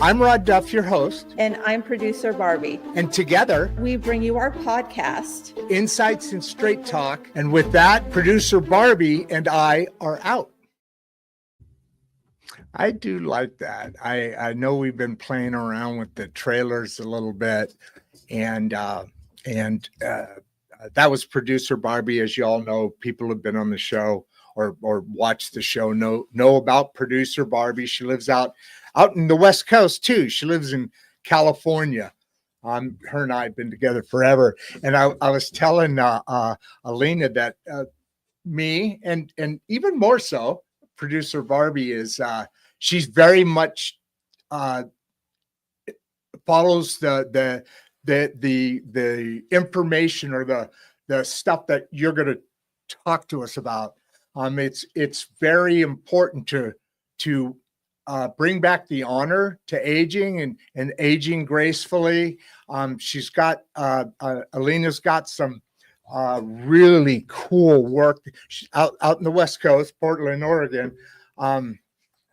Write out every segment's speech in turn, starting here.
I'm Rod Duff, your host. And I'm producer Barbie. And together, we bring you our podcast, Insights and Straight Talk. And with that, producer Barbie and I are out. I do like that. I know we've been playing around with the trailers a little bit, and that was producer Barbie. As you all know, people have been on the show or watched the show know about producer Barbie. She lives out in the West Coast too. She lives in California. Her and I have been together forever. And I was telling Alina that me and even more so, producer Barbie is she's very much follows the information or the stuff that you're going to talk to us about. It's very important to bring back the honor to aging and aging gracefully. She's got Alina's got some really cool work. She's out in the West Coast, Portland, Oregon.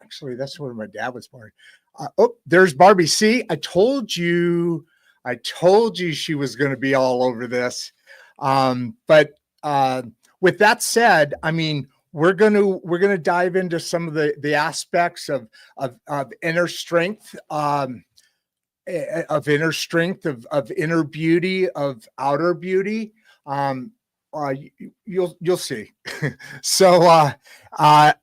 Actually, that's where my dad was born. There's Barbie. See, I told you she was going to be all over this. But with that said, I mean, we're gonna dive into some of the aspects of inner strength, of inner strength, of inner beauty, of outer beauty. You'll see. So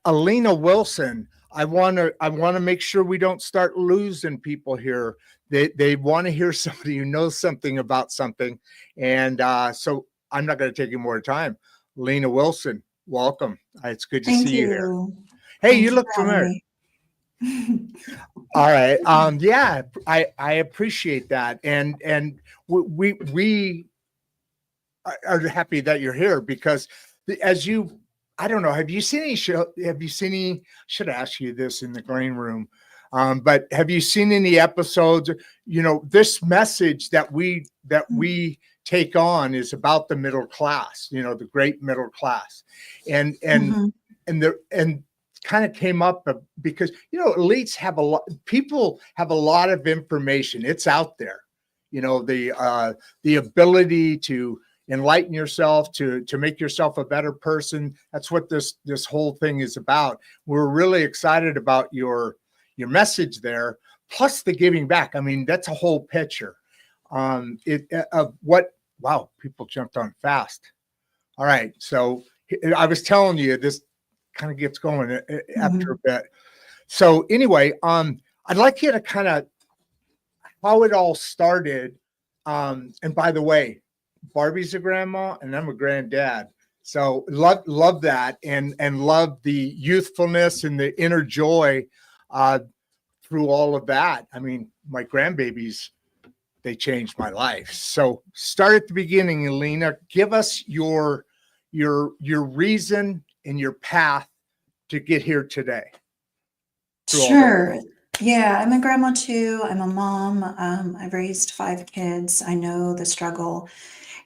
Alina Wilson, I want to make sure we don't start losing people here. They want to hear somebody who knows something about something, and so I'm not going to take any more time. Alina Wilson, welcome. It's good to see you here. Hey, you look familiar. All right. Yeah, I appreciate that, and we are happy that you're here because I don't know, have you seen any show? Have you seen any? Should ask you this in the green room, but have you seen any episodes? You know, this message that we take on is about the middle class. You know, the great middle class, and kind of came up because elites have a lot. People have a lot of information. It's out there. You know, the ability to enlighten yourself, to make yourself a better person. That's what this whole thing is about. We're really excited about your message there, plus the giving back. I mean, that's a whole picture. Wow, people jumped on fast. All right, so I was telling you this kind of gets going after a bit. So anyway, I'd like you to kind of how it all started. And by the way, Barbie's a grandma and I'm a granddad. So love that and love the youthfulness and the inner joy through all of that. I mean, my grandbabies, they changed my life. So start at the beginning, Alina. Give us your reason and your path to get here today. Sure. Yeah, I'm a grandma too. I'm a mom. I've raised 5 kids. I know the struggle.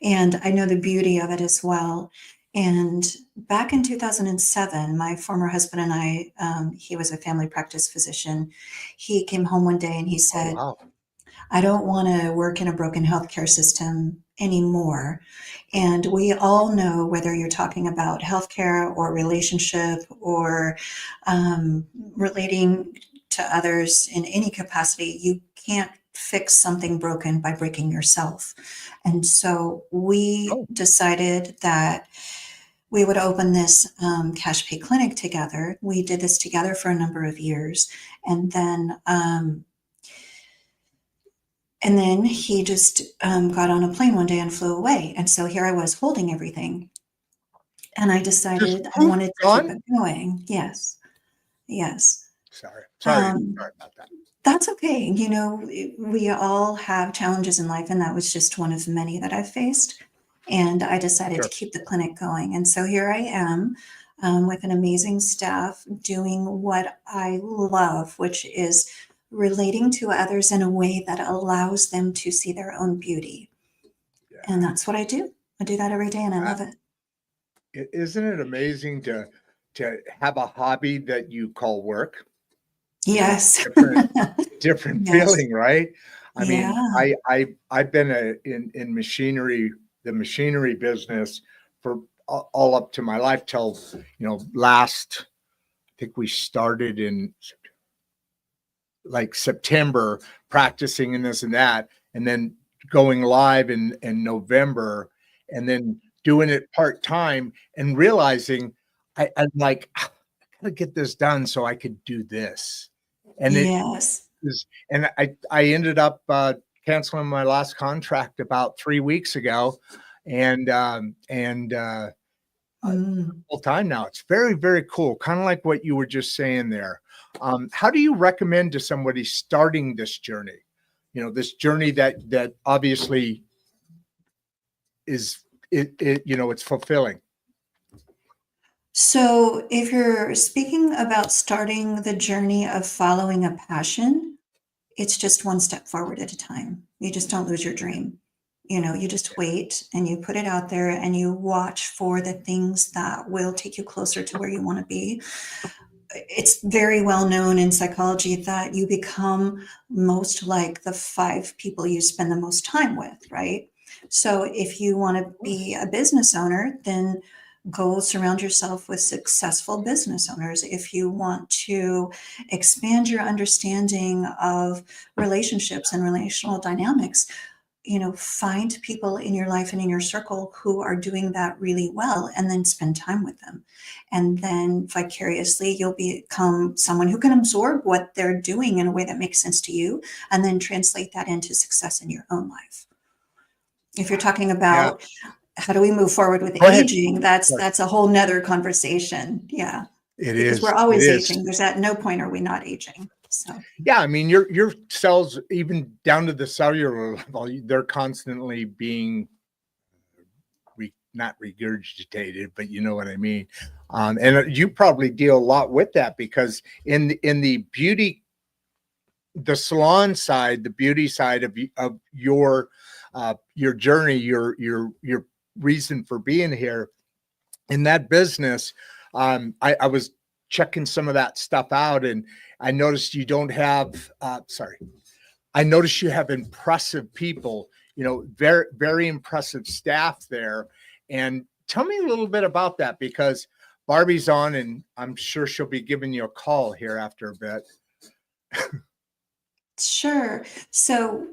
And I know the beauty of it as well. And back in 2007, my former husband and I, he was a family practice physician. He came home one day and he said, "Oh, wow. I don't want to work in a broken healthcare system anymore. And we all know whether you're talking about healthcare or relationship or relating to others in any capacity, you can't fix something broken by breaking yourself. And so we decided that we would open this cash pay clinic together. We did this together for a number of years. And then he just got on a plane one day and flew away. And so here I was holding everything. And I decided I wanted to keep it going. Yes. Sorry about that. That's okay. You know, we all have challenges in life, and that was just one of many that I've faced. And I decided to keep the clinic going. And so here I am with an amazing staff doing what I love, which is relating to others in a way that allows them to see their own beauty. Yeah. And that's what I do. I do that every day, and I love it. Isn't it amazing to have a hobby that you call work? Yes. different, different Yes. feeling, right? I mean, Yeah. I've been in machinery, the machinery business for all up to my life till, last, I think we started in like September practicing and this and that, and then going live in November, and then doing it part-time and realizing I'm like, I gotta get this done so I could do this. And it Yes. is, and I ended up canceling my last contract about 3 weeks ago, and Mm. full time now. It's very, very cool. Kind of like what you were just saying there. How do you recommend to somebody starting this journey? This journey that obviously is it's fulfilling. So, if you're speaking about starting the journey of following a passion, it's just one step forward at a time. You just don't lose your dream. You just wait and you put it out there and you watch for the things that will take you closer to where you want to be. It's very well known in psychology that you become most like the 5 people you spend the most time with, right? So if you want to be a business owner, then go surround yourself with successful business owners. If you want to expand your understanding of relationships and relational dynamics, find people in your life and in your circle who are doing that really well, and then spend time with them. And then vicariously, you'll become someone who can absorb what they're doing in a way that makes sense to you, and then translate that into success in your own life. If you're talking Yeah. about how do we move forward with Go ahead. aging, Sorry. that's a whole nother conversation. Yeah. It Because we're is. It always is. aging. There's at no point are we not aging. So Yeah, I mean, your cells, even down to the cellular level, they're constantly being not regurgitated, but you know what I mean. And you probably deal a lot with that because in the beauty, the salon side, the beauty side of your journey, your reason for being here in that business. I was checking some of that stuff out, and I noticed you don't have. I noticed you have impressive people. Very very impressive staff there. And tell me a little bit about that because Barbie's on, and I'm sure she'll be giving you a call here after a bit. sure. So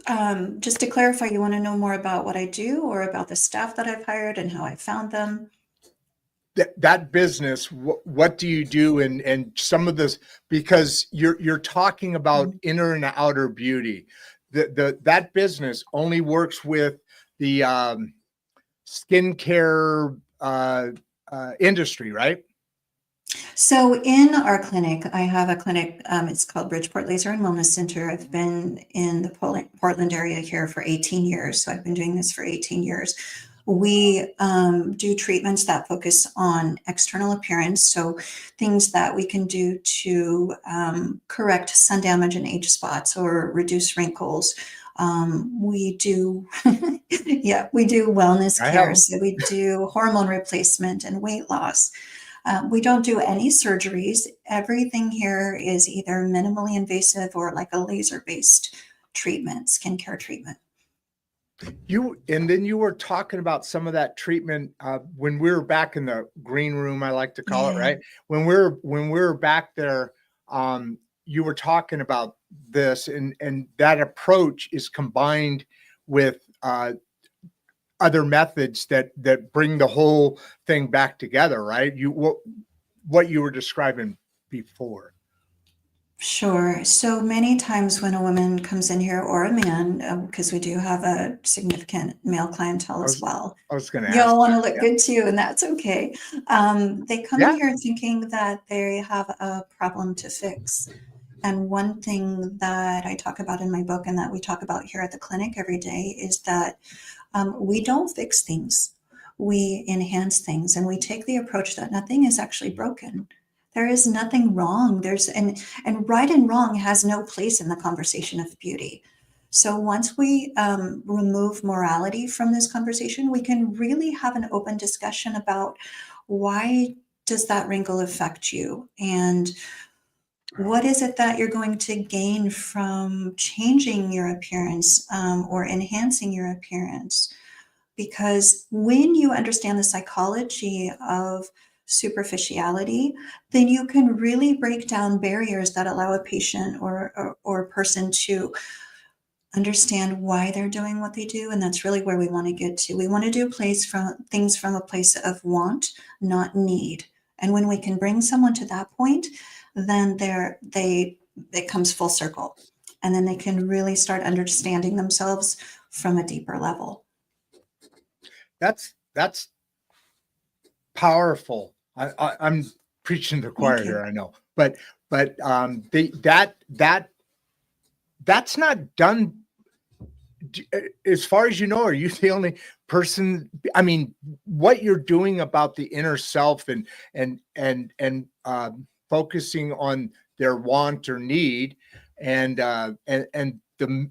just to clarify, you want to know more about what I do or about the staff that I've hired and how I found them? That business, what do you do, and some of this, because you're talking about Mhm. inner and outer beauty. That business only works with the skincare industry, right? So in our clinic, I have a clinic. It's called Bridgeport Laser and Wellness Center. I've been in the Portland area here for 18 years. So I've been doing this for 18 years. We do treatments that focus on external appearance. So things that we can do to correct sun damage and age spots or reduce wrinkles. We do, yeah, we do wellness I have care. them. So we do hormone replacement and weight loss. We don't do any surgeries. Everything here is either minimally invasive or like a laser-based treatment, skincare treatment. And then you were talking about some of that treatment when we were back in the green room, I like to call it, Yeah. right? When we were back there, you were talking about this, and that approach is combined with other methods that bring the whole thing back together, right? What you were describing before. Sure. So many times when a woman comes in here or a man, because we do have a significant male clientele I as was well, I was going to you ask all want to that. look Yeah. good too, and that's okay. They come in Yeah. here thinking that they have a problem to fix. And one thing that I talk about in my book and that we talk about here at the clinic every day is that we don't fix things. We enhance things, and we take the approach that nothing is actually broken. There is nothing wrong. And right and wrong has no place in the conversation of beauty. So once we remove morality from this conversation, we can really have an open discussion about why does that wrinkle affect you, and What is it that you're going to gain from changing your appearance or enhancing your appearance? Because when you understand the psychology of superficiality, then you can really break down barriers that allow a patient or a person to understand why they're doing what they do. And that's really where we want to get to. We want to do things from a place of want, not need. And when we can bring someone to that point, then it comes full circle. And then they can really start understanding themselves from a deeper level. That's powerful. I'm preaching to the choir here, I know, but that's not done. As far as you know, are you the only person? I mean, what you're doing about the inner self and focusing on their want or need, and the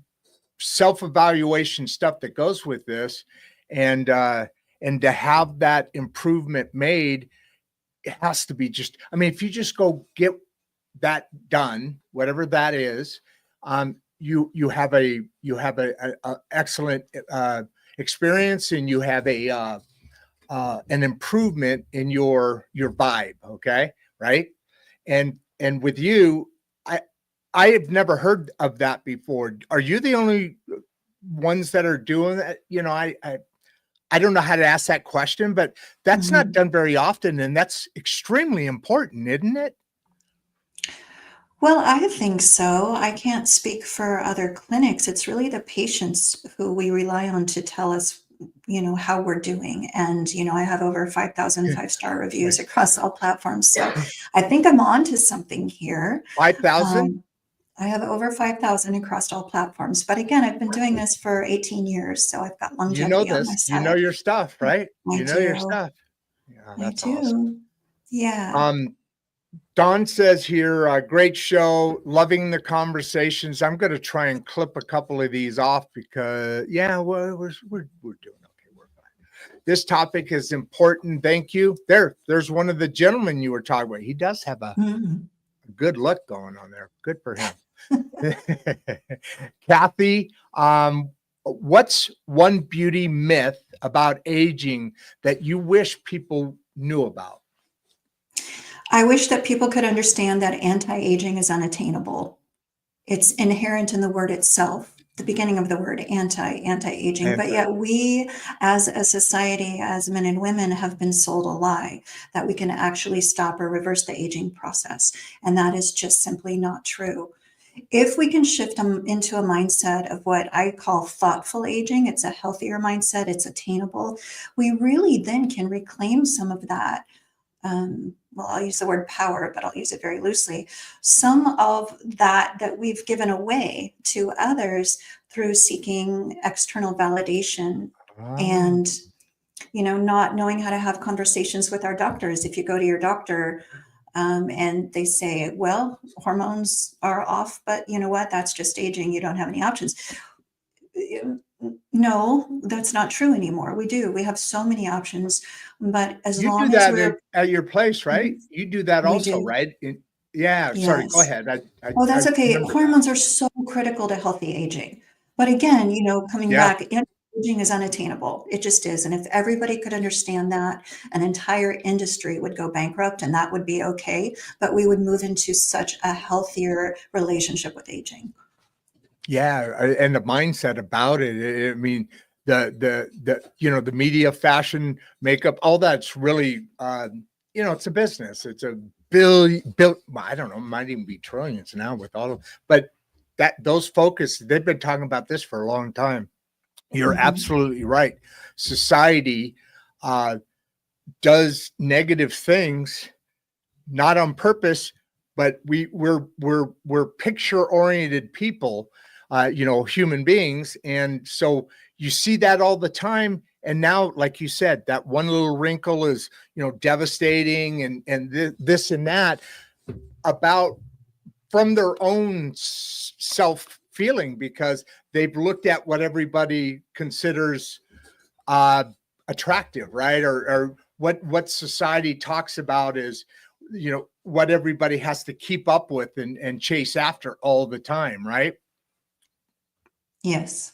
self-evaluation stuff that goes with this, and to have that improvement made, it has to be just, I mean, if you just go get that done, whatever that is, you have a excellent experience, and you have an improvement in your vibe. Okay. Right. And with you, I have never heard of that before. Are you the only ones that are doing that? You know, I don't know how to ask that question, but that's not done very often. And that's extremely important, isn't it? Well, I think so. I can't speak for other clinics. It's really the patients who we rely on to tell us, how we're doing. And, I have over 5,000 five-star reviews Right. across all platforms. So I think I'm on to something here. 5,000? I have over 5,000 across all platforms. But again, I've been doing this for 18 years, so I've got You know longevity on my this. You know side. your stuff, right? I You know your do. stuff. Yeah, I that's awesome. do. Yeah. Don says here, great show, loving the conversations. I'm going to try and clip a couple of these off because, yeah, we're doing okay. We're fine. This topic is important. Thank you. There's one of the gentlemen you were talking about. He does have a good look going on there. Good for him. Kathy, what's one beauty myth about aging that you wish people knew about? I wish that people could understand that anti-aging is unattainable. It's inherent in the word itself, the beginning of the word anti-aging. But yet we, as a society, as men and women, have been sold a lie that we can actually stop or reverse the aging process. And that is just simply not true. If we can shift them into a mindset of what I call thoughtful aging, it's a healthier mindset, it's attainable, we really then can reclaim some of that. Well, I'll use the word power, but I'll use it very loosely. Some of that we've given away to others through seeking external validation and, not knowing how to have conversations with our doctors. If you go to your doctor and they say, well, hormones are off, but you know what? That's just aging. You don't have any options. No, that's not true anymore. We do. We have so many options, but as You do long as that we're at your place, right? You do that we also, do. right? Yeah. Sorry. Go Yes. ahead. Oh, that's I okay. remember that. Hormones are so critical to healthy aging. But again, coming Yeah. back, aging is unattainable. It just is. And if everybody could understand that, an entire industry would go bankrupt and that would be okay. But we would move into such a healthier relationship with aging. Yeah. And the mindset about it. I mean, the media, fashion, makeup, all that's really, it's a business. It's a I don't know, might even be trillions now with all of, but those focus, they've been talking about this for a long time. You're absolutely right. Society does negative things, not on purpose, but we're picture-oriented people, human beings. And so you see that all the time. And now, like you said, that one little wrinkle is, devastating, and this and that about from their own self feeling, because they've looked at what everybody considers attractive, right? Or what society talks about is what everybody has to keep up with and chase after all the time, right? Yes.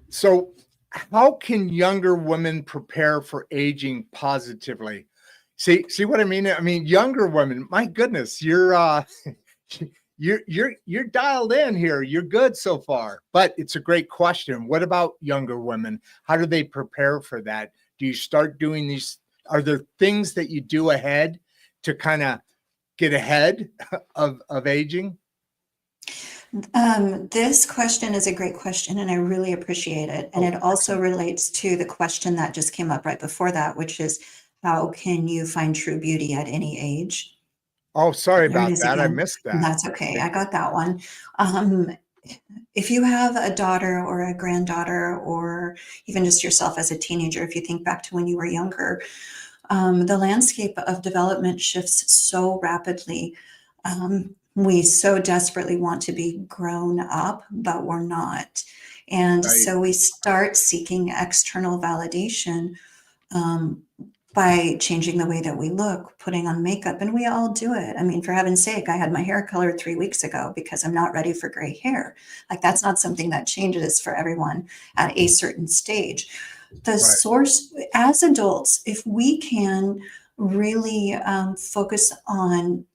So how can younger women prepare for aging positively? See what I mean? I mean, younger women, my goodness, you're dialed in here. You're good so far, but it's a great question. What about younger women? How do they prepare for that? Do you start doing these? Are there things that you do ahead to kind of get ahead of aging? This question is a great question, and I really appreciate it. And it also relates to the question that just came up right before that, which is, how can you find true beauty at any age? Oh, sorry There it about is that. I again. missed that. That's okay. I got that one. If you have a daughter or a granddaughter, or even just yourself as a teenager, if you think back to when you were younger, the landscape of development shifts so rapidly. We so desperately want to be grown up, but we're not. And Right. so we start seeking external validation um, by changing the way that we look, putting on makeup, and we all do it. I mean, for heaven's sake, I had my hair colored 3 weeks ago because I'm not ready for gray hair. Like, that's not something that changes for everyone at a certain stage. The Right. source, as adults, if we can really focus on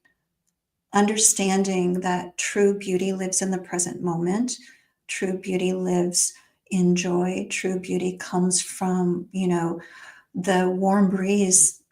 understanding that true beauty lives in the present moment, true beauty lives in joy, true beauty comes from, the warm breeze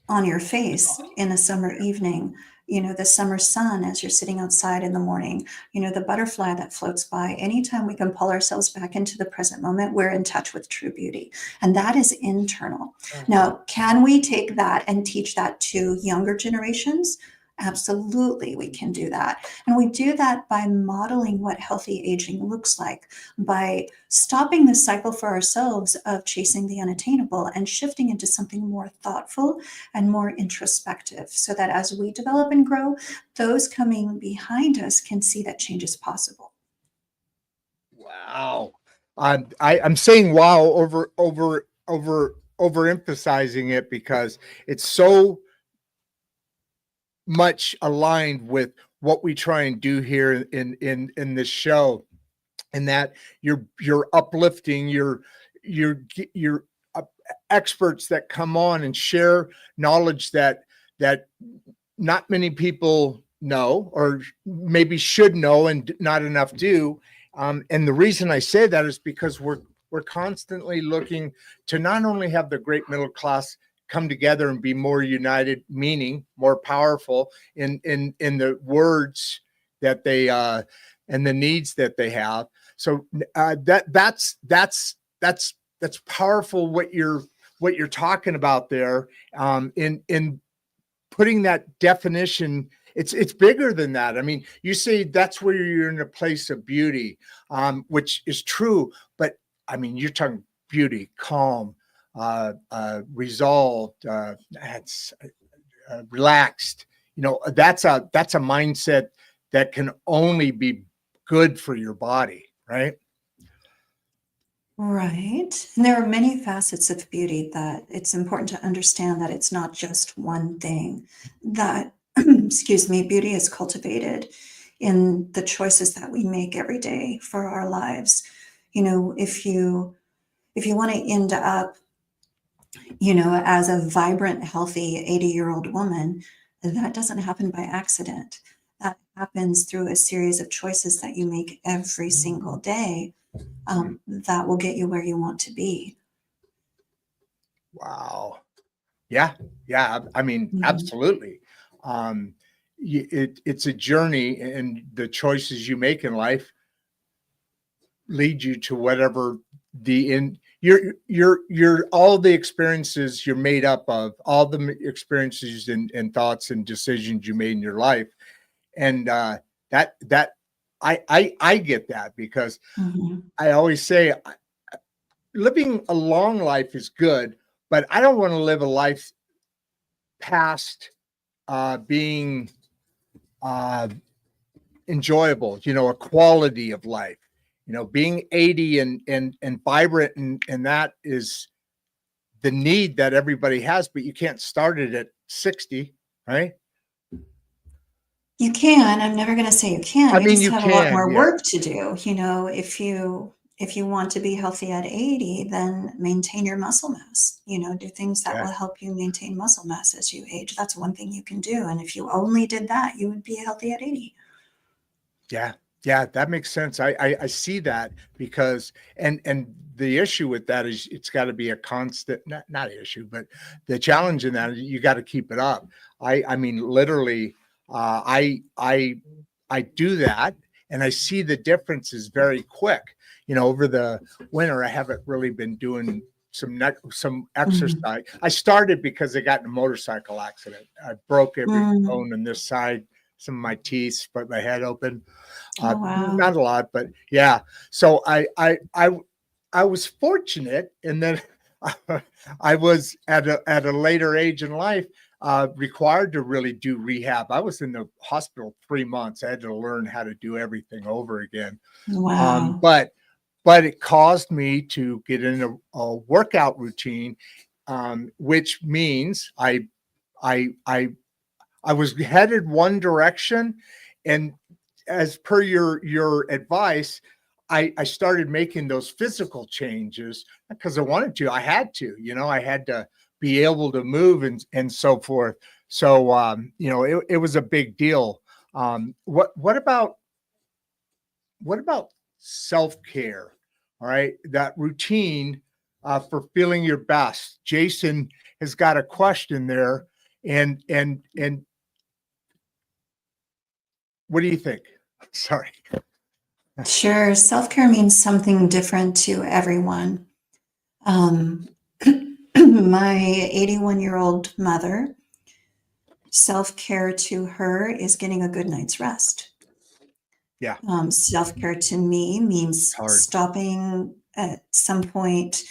on your face in a summer evening, the summer sun as you're sitting outside in the morning, the butterfly that floats by. Anytime we can pull ourselves back into the present moment, we're in touch with true beauty. And that is internal. Now, can we take that and teach that to younger generations? Absolutely, we can do that. And we do that by modeling what healthy aging looks like, by stopping the cycle for ourselves of chasing the unattainable and shifting into something more thoughtful and more introspective, so that as we develop and grow, those coming behind us can see that change is possible. Wow. I'm saying wow overemphasizing it because it's so much aligned with what we try and do here in this show, and that you're uplifting your uh, experts that come on and share knowledge that not many people know, or maybe should know and not enough do. And the reason I say that is because we're constantly looking to not only have the great middle class come together and be more united, meaning more powerful in the words that they and the needs that they have. So that's powerful what you're talking about there, in putting that definition. It's bigger than that. I mean, you say that's where you're in a place of beauty, which is true, but I mean, you're talking beauty, calm, resolved, relaxed. That's a mindset that can only be good for your body, right? Right. And there are many facets of beauty that it's important to understand that it's not just one thing. That, excuse me, beauty is cultivated in the choices that we make every day for our lives. If you want to end up, as a vibrant, healthy 80-year-old woman, that doesn't happen by accident. That happens through a series of choices that you make every single day, that will get you where you want to be. Wow. Yeah. I mean, Mhm. absolutely. It's a journey, and the choices you make in life lead you to whatever the end. You're all the experiences you're made up of, all the experiences and thoughts and decisions you made in your life, and that I get that, because Mhm. I always say living a long life is good, but I don't want to live a life past being uh, enjoyable, a quality of life, being 80 and vibrant, and that is the need that everybody has, but you can't start it at 60. right? You can. I'm never going to say you can't. I You mean, just you have a lot can, more yeah, work to do. If you want to be healthy at 80, then maintain your muscle mass. Do things that yeah, will help you maintain muscle mass as you age. That's one thing you can do. And if you only did that, you would be healthy at 80. yeah, yeah. That makes sense. I see that because and the issue with that is it's got to be a constant, not issue, but the challenge in that is you got to keep it up. I mean, literally, I do that, and I see the differences very quick. Over the winter, I haven't really been doing some Mhm. exercise. I started because I got in a motorcycle accident. I broke every Mm. bone in this side, some of my teeth, split my head open. Oh, wow. Not a lot, but yeah. So I was fortunate, and then I was at a later age in life required to really do rehab. I was in the hospital 3 months. I had to learn how to do everything over again. Um, Wow. but but it caused me to get in a workout routine, which means I I I was headed one direction, and as per your advice, I started making those physical changes because I wanted to. I had to, I had to be able to move and so forth. So it was a big deal. What about self-care? All right, that routine for feeling your best. Jason has got a question there, and what do you think? Sorry. Sure. Self-care means something different to everyone. Um, my 81-year-old mother, self-care to her is getting a good night's rest. Yeah, Self-care to me means hard. stopping at some point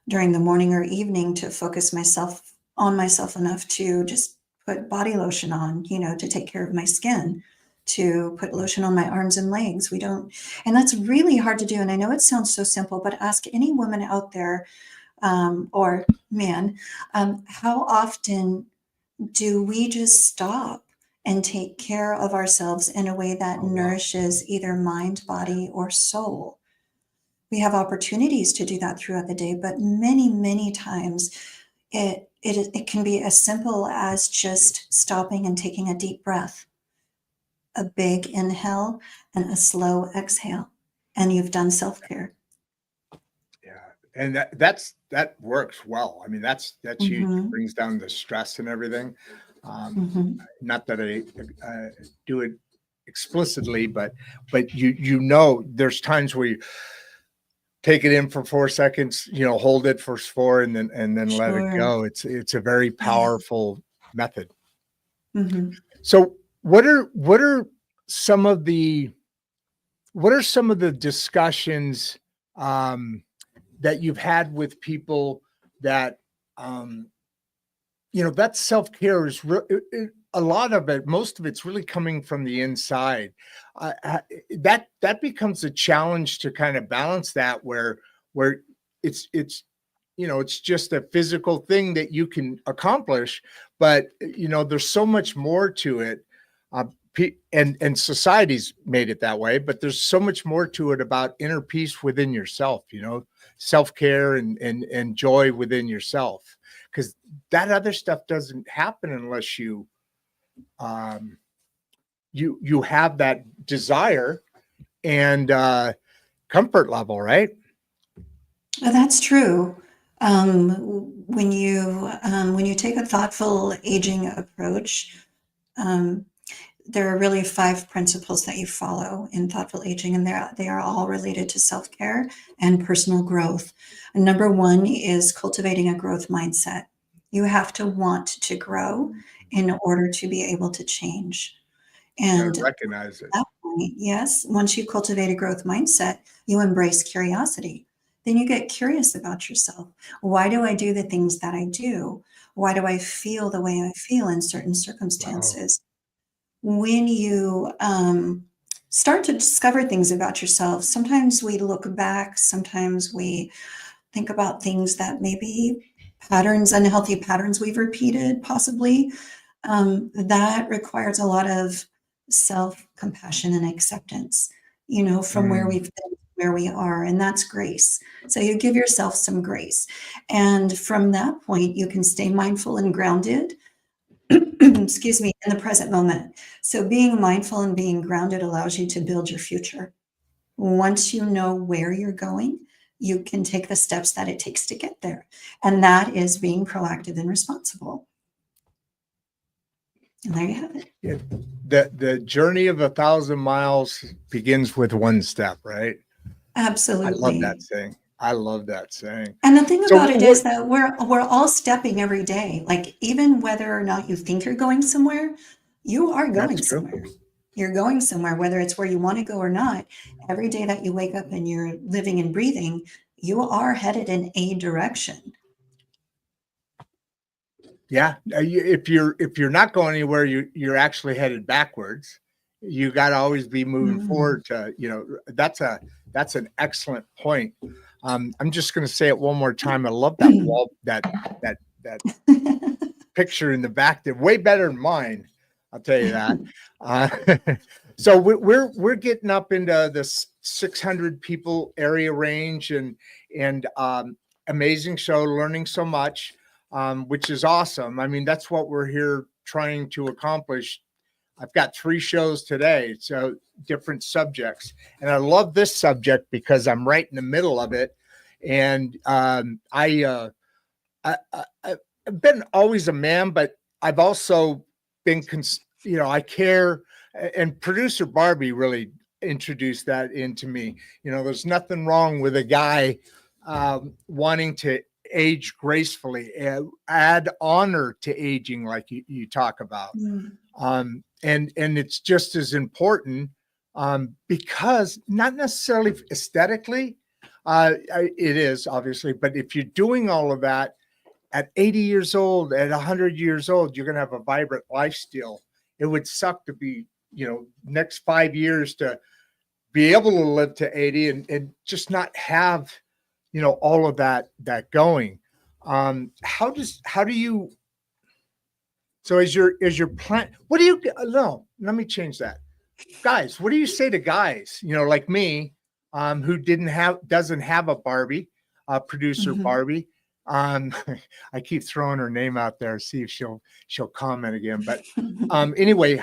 during the morning or evening to focus myself enough to just put body lotion on, to take care of my skin, to put lotion on my arms and legs. And that's really hard to do. And I know it sounds so simple, but ask any woman out there, or man, how often do we just stop and take care of ourselves in a way that Oh, wow. nourishes either mind, body, or soul? We have opportunities to do that throughout the day, but many, many times it can be as simple as just stopping and taking a deep breath, a big inhale and a slow exhale, and you've done self-care. Yeah, and that works well. I mean, that's huge. It Hmm. brings down the stress and everything. Um, Hmm. Not that I do it explicitly, but there's times where you take it in for 4 seconds, hold it for four, and then let it Sure. go. It's a very Yeah. powerful method. Hmm. So, some of the what are some of the discussions um, that you've had with people that um, that self-care is a lot of it, most of it's really coming from the inside. That becomes a challenge to kind of balance that where it's just a physical thing that you can accomplish, but there's so much more to it. And society's made it that way, but there's so much more to it about inner peace within yourself, self-care and joy within yourself, because that other stuff doesn't happen unless um you have that desire and comfort level, right? Well, that's true. When you take a thoughtful aging approach, um, there are really 5 principles that you follow in thoughtful aging, and they are all related to self-care and personal growth. And number one is cultivating a growth mindset. You have to want to grow in order to be able to change. You got to And at recognize it. that point, yes, once you cultivate a growth mindset, you embrace curiosity. Then you get curious about yourself. Why do I do the things that I do? Why do I feel the way I feel in certain Wow. circumstances? When you start to discover things about yourself, sometimes we look back, sometimes we think about things that maybe unhealthy patterns we've repeated, possibly. that requires a lot of self-compassion and acceptance, from where Mm, we've been, where we are, and that's grace. So you give yourself some grace. And from that point, you can stay mindful and grounded, excuse me, in the present moment. So being mindful and being grounded allows you to build your future. Once you know where you're going, you can take the steps that it takes to get there. And that is being proactive and responsible. And there you have it. yeah. The journey of 1,000 miles begins with one step, right? I love that Absolutely. saying. I love that saying. And the thing So about it what? is that we're all stepping every day. Like even whether or not you think you're going somewhere, you are That's going true. somewhere. You're going somewhere, whether it's where you want to go or not. Every day that you wake up and you're living and breathing, you are headed in a direction. Yeah. If you're not going anywhere, you're actually headed backwards. You got to always be moving Mm. forward to, that's an excellent point. I'm just going to say it one more time. I love that wall, that picture in the back there, way better than mine. I'll tell you that. Uh, so we're getting up into the 600 people area range, and amazing show, learning so much, which is awesome. I mean, that's what we're here trying to accomplish. I've got 3 shows today, so different subjects, and I love this subject because I'm right in the middle of it, and I've been always a man, but I've also been, I care. And producer Barbie really introduced that into me. There's nothing wrong with a guy wanting to age gracefully, add honor to aging, like you talk about. Mm. And it's just as important, because not necessarily aesthetically, it is obviously, but if you're doing all of that at 80 years old, at 100 years old, you're going to have a vibrant life still. It would suck to be, next 5 years to be able to live to 80 and just not have, all of that going. How do you, so as your plan, what do you, no, let me change that. Guys, what do you say to guys, like me, who doesn't have a Barbie, producer Mhm. Barbie? Um, I keep throwing her name out there, see if she'll comment again. But anyway,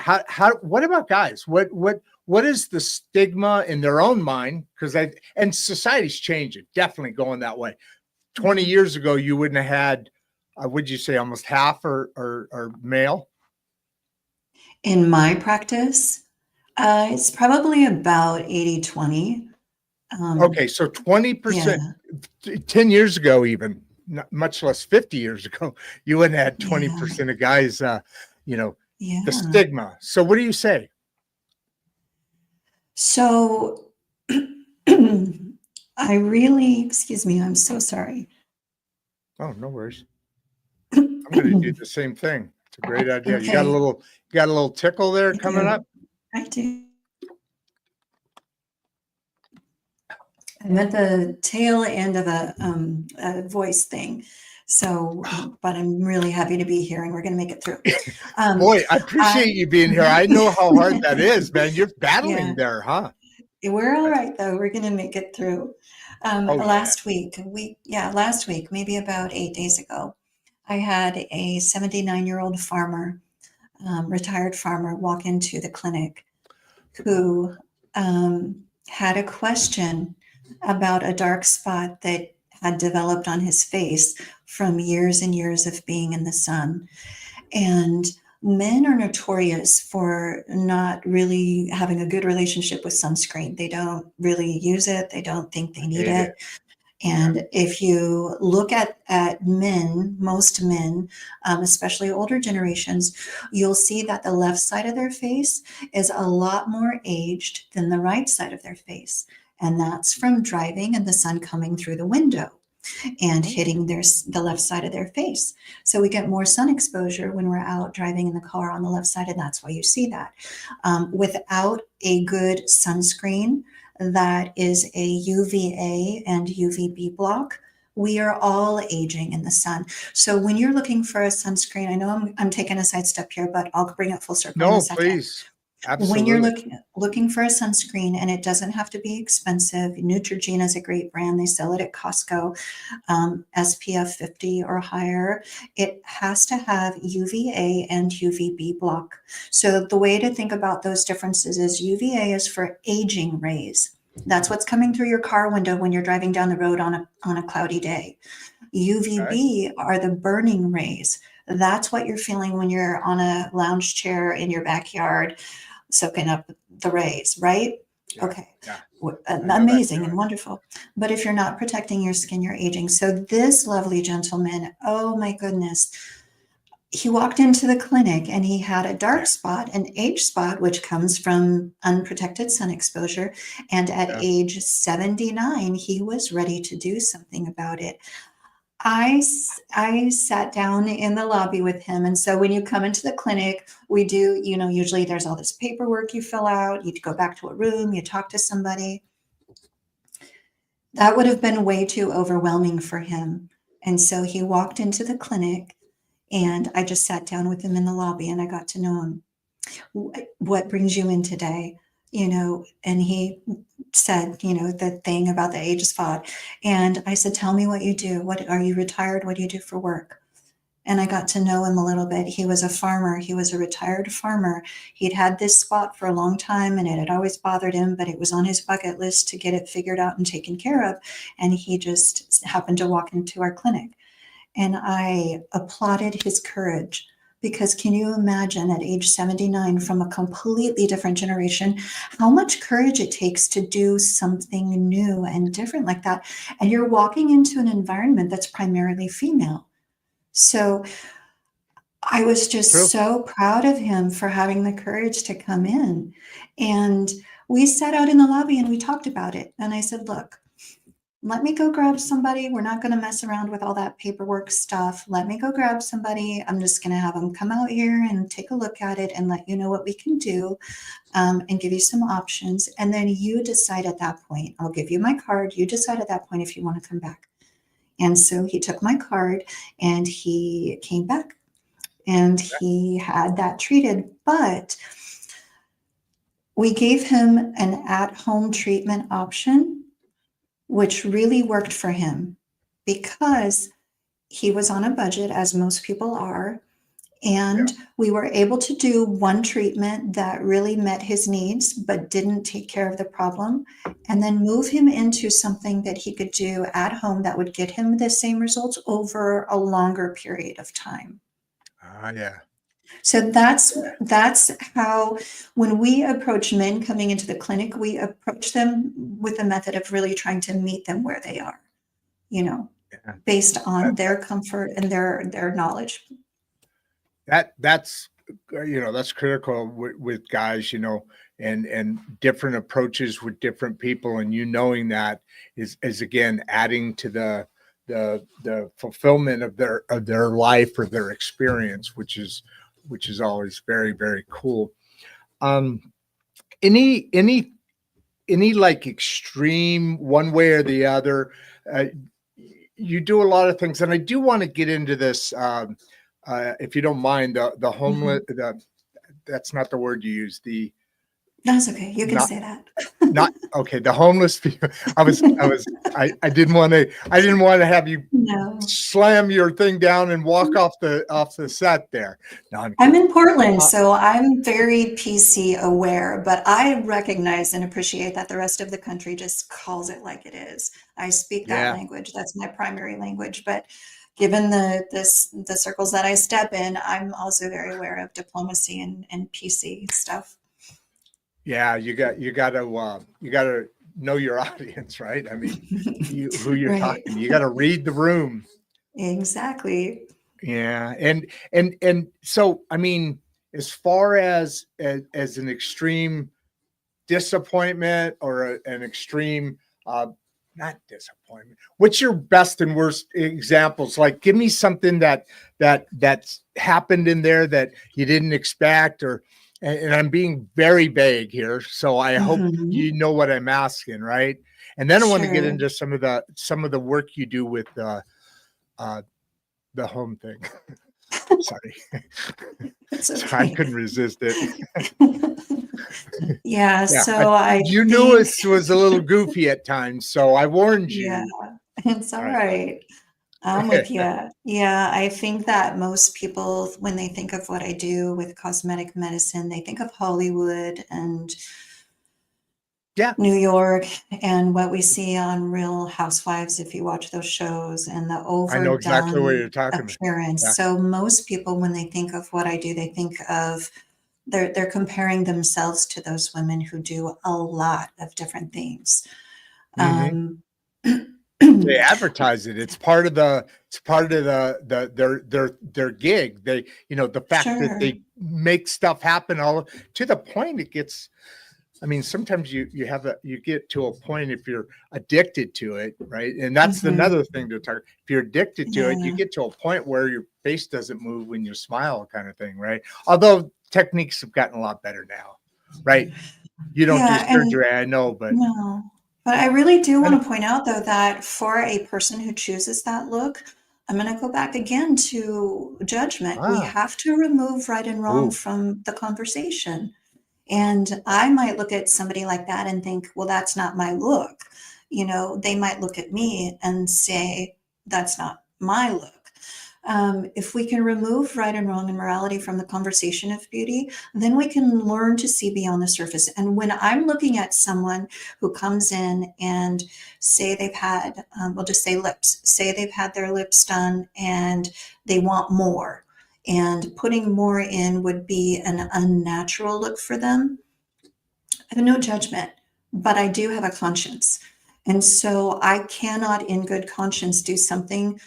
what about guys? What is the stigma in their own mind? Because and society's changing, definitely going that way. 20 Mhm. years ago, you wouldn't have had, would you say, almost half or male? In my practice, it's probably about 80/20. Okay, Um, so 20%, yeah, 10 years ago, even much less 50 years ago, you wouldn't have had yeah, 20% of guys, you know, the yeah. stigma. So what do you say? So excuse me, I'm so sorry. Oh, no worries. I'm going to do the same thing. It's a great idea. Okay, You got a little tickle there I coming up. do. I do. I'm at the tail end of a voice thing. So, but I'm really happy to be here and we're going to make it through. Um, Boy, I I, appreciate you being here. I know how hard that is, man. You're yeah, battling there, huh? we're all right though. We're going to make it through. Oh yeah. Last week, maybe about 8 days ago, I had a 79-year-old farmer, retired farmer, walk into the clinic who had a question about a dark spot that had developed on his face from years and years of being in the sun. And men are notorious for not really having a good relationship with sunscreen. They don't really use it, they don't think they need Hate it. it. Yeah. And if you look at men, most men, especially older generations, you'll see that the left side of their face is a lot more aged than the right side of their face. And that's from driving and the sun coming through the window and hitting the left side of their face. So we get more sun exposure when we're out driving in the car on the left side, and that's why you see that. Without a good sunscreen that is a UVA and UVB block, We are all aging in the sun. So when you're looking for a sunscreen, I know I'm taking a sidestep here, but I'll bring it full circle in a No, second. please. When you're Absolutely. looking for a sunscreen, and it doesn't have to be expensive, Neutrogena is a great brand. They sell it at Costco, SPF 50 or higher. It has to have UVA and UVB block. So the way to think about those differences is UVA is for aging rays. That's what's coming through your car window when you're driving down the road on a cloudy day. Okay. UVB are the burning rays. That's what you're feeling when you're on a lounge chair in your backyard soaking up the rays, right? Yeah. Okay. Yeah. I know that Amazing and feeling. wonderful. But if you're not protecting your skin, you're aging. So this lovely gentleman, oh my goodness, he walked into the clinic and he had a dark Yeah. spot, an age spot, which comes from unprotected sun exposure. And at Yeah. age 79, he was ready to do something about it. I sat down in the lobby with him. And so when you come into the clinic, we do, usually there's all this paperwork you fill out. You go back to a room, you talk to somebody. That would have been way too overwhelming for him. And so he walked into the clinic and I just sat down with him in the lobby and I got to know him. What brings you in today? And he said, the thing about the age spot. And I said, tell me what you do. What are you retired? What do you do for work? And I got to know him a little bit. He was a farmer. He was a retired farmer. He'd had this spot for a long time and it had always bothered him, but it was on his bucket list to get it figured out and taken care of. And he just happened to walk into our clinic. And I applauded his courage because can you imagine at age 79 from a completely different generation, how much courage it takes to do something new and different like that? And you're walking into an environment that's primarily female. So I was just True. so proud of him for having the courage to come in. And we sat out in the lobby and we talked about it. And I said, look, let me go grab somebody. We're not going to mess around with all that paperwork stuff. Let me go grab somebody. I'm just going to have them come out here and take a look at it and let you know what we can do, and give you some options. And then you decide at that point. I'll give you my card. You decide at that point if you want to come back. And so he took my card and he came back and he had that treated. But we gave him an at-home treatment option, which really worked for him because he was on a budget, as most people are. And we were able to do one treatment that really met his needs, but didn't take care of the problem, and then move him into something that he could do at home that would get him the same results over a longer period of time. Yeah. So that's how, when we approach men coming into the clinic, we approach them with a method of really trying to meet them where they are, Yeah. based on their comfort and their knowledge. That's that's critical with guys, and different approaches with different people, and knowing that is again adding to the fulfillment of their life or their experience, which is always very, very cool. Any like extreme one way or the other? You do a lot of things, and I do want to get into this. If you don't mind, the homeless, that's not the word you use. That's okay. You can Not say that. not okay. The homeless people. I didn't want to have you No. slam your thing down and walk off the set there. No, I'm I'm kidding. in Portland, so I'm very PC aware, but I recognize and appreciate that the rest of the country just calls it like it is. I speak that Yeah. language. That's my primary language. But given the circles that I step in, I'm also very aware of diplomacy and PC stuff. Yeah, you got to know your audience, right? I mean, who you're Right. talking. You got to read the room. Exactly. Yeah, and so I mean, as far as an extreme disappointment or an extreme, not disappointment. What's your best and worst examples? Like, give me something that's happened in there that you didn't expect, or and I'm being very vague here, so I hope Mhm. you know what I'm asking, right? And then I want to get Sure. into some of the work you do with uh, the home thing. Sorry, It's sorry, I okay. couldn't resist it. Yeah, Yeah, so I you knew think, it was a little goofy at times, so I warned yeah, you. it's all All right. right. I'm with you. Yeah, I think that most people, when they think of what I do with cosmetic medicine, they think of Hollywood and Yeah, New York and what we see on Real Housewives, if you watch those shows, and the I know exactly what overdone you're talking about. appearance. Yeah. So most people, when they think of what I do, they think of they're comparing themselves to those women who do a lot of different things. Hmm. Um, They advertise it. It's part of their gig. They, the fact that sure. they make stuff happen all to the point it gets. I mean, sometimes you get to a point if you're addicted to it, right? And that's Hmm. another thing to talk. If you're addicted to it, you Yeah. get to a point where your face doesn't move when you smile, kind of thing, right? Although techniques have gotten a lot better now, right? You don't do Yeah. And surgery, I know, but no, but I really do I know. want to point out, though, that for a person who chooses that look, I'm going to go back again to judgment. We Ah, have to remove right and wrong ooh, from the conversation. And I might look at somebody like that and think, well, that's not my look. They might look at me and say, that's not my look. If we can remove right and wrong and morality from the conversation of beauty, then we can learn to see beyond the surface. And when I'm looking at someone who comes in and say they've had, we'll just say lips, say they've had their lips done and they want more, and putting more in would be an unnatural look for them, I have no judgment, but I do have a conscience. And so I cannot, in good conscience, do something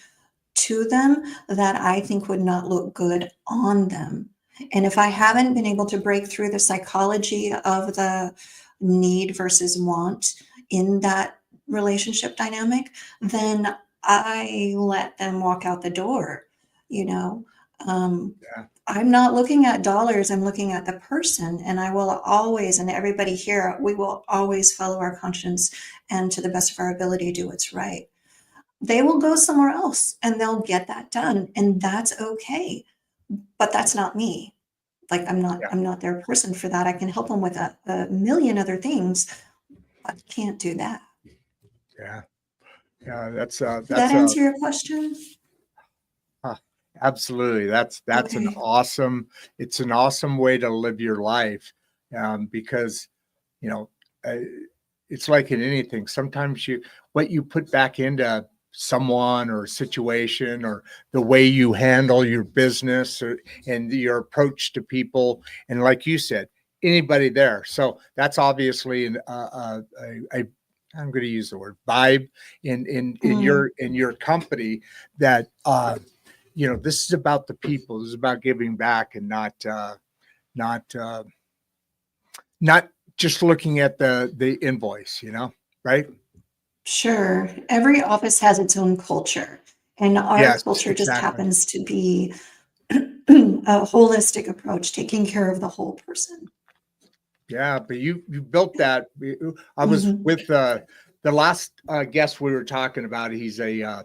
to them that I think would not look good on them. And if I haven't been able to break through the psychology of the need versus want in that relationship dynamic, then I let them walk out the door. You know, um, yeah, I'm not looking at dollars, I'm looking at the person. And I will always, and everybody here, we will always follow our conscience and to the best of our ability do what's right. They will go somewhere else and they'll get that done. And that's okay. But that's not me. Like yeah, I'm not their person for that. I can help them with a million other things, but can't do that. yeah, yeah. Did that answer your question? Huh, absolutely. That's an Okay. awesome. It's an awesome way to live your life, because you know, uh, it's like in anything. Sometimes what you put back into someone or situation or the way you handle your business and your approach to people, and like you said, anybody there. So that's obviously I'm going to use the word vibe Mm, in your company that this is about the people. This is about giving back and not not just looking at the invoice, right? sure. Every office has its own culture, and our Yes, culture just exactly. happens to be a holistic approach, taking care of the whole person. Yeah, but you built that. I was Hmm. with the last guest we were talking about. He's a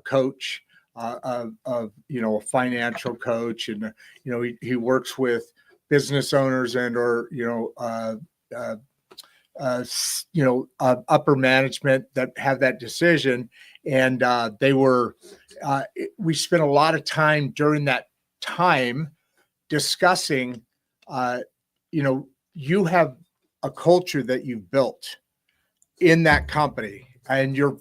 coach, a financial coach, and he works with business owners and or uh, upper management that have that decision. And we spent a lot of time during that time discussing, uh, you have a culture that you've built in that company, and your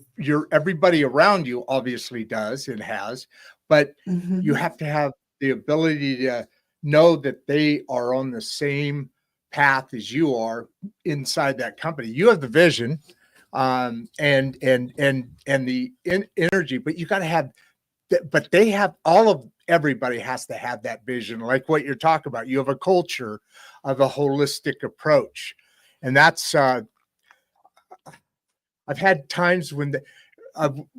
everybody around you obviously does and has, but you Hmm. have to have the ability to know that they are on the same path as you are inside that company. You have the vision, and the energy, but you got to have but they have everybody has to have that vision, like what you're talking about. You have a culture of a holistic approach, and that's I've had times when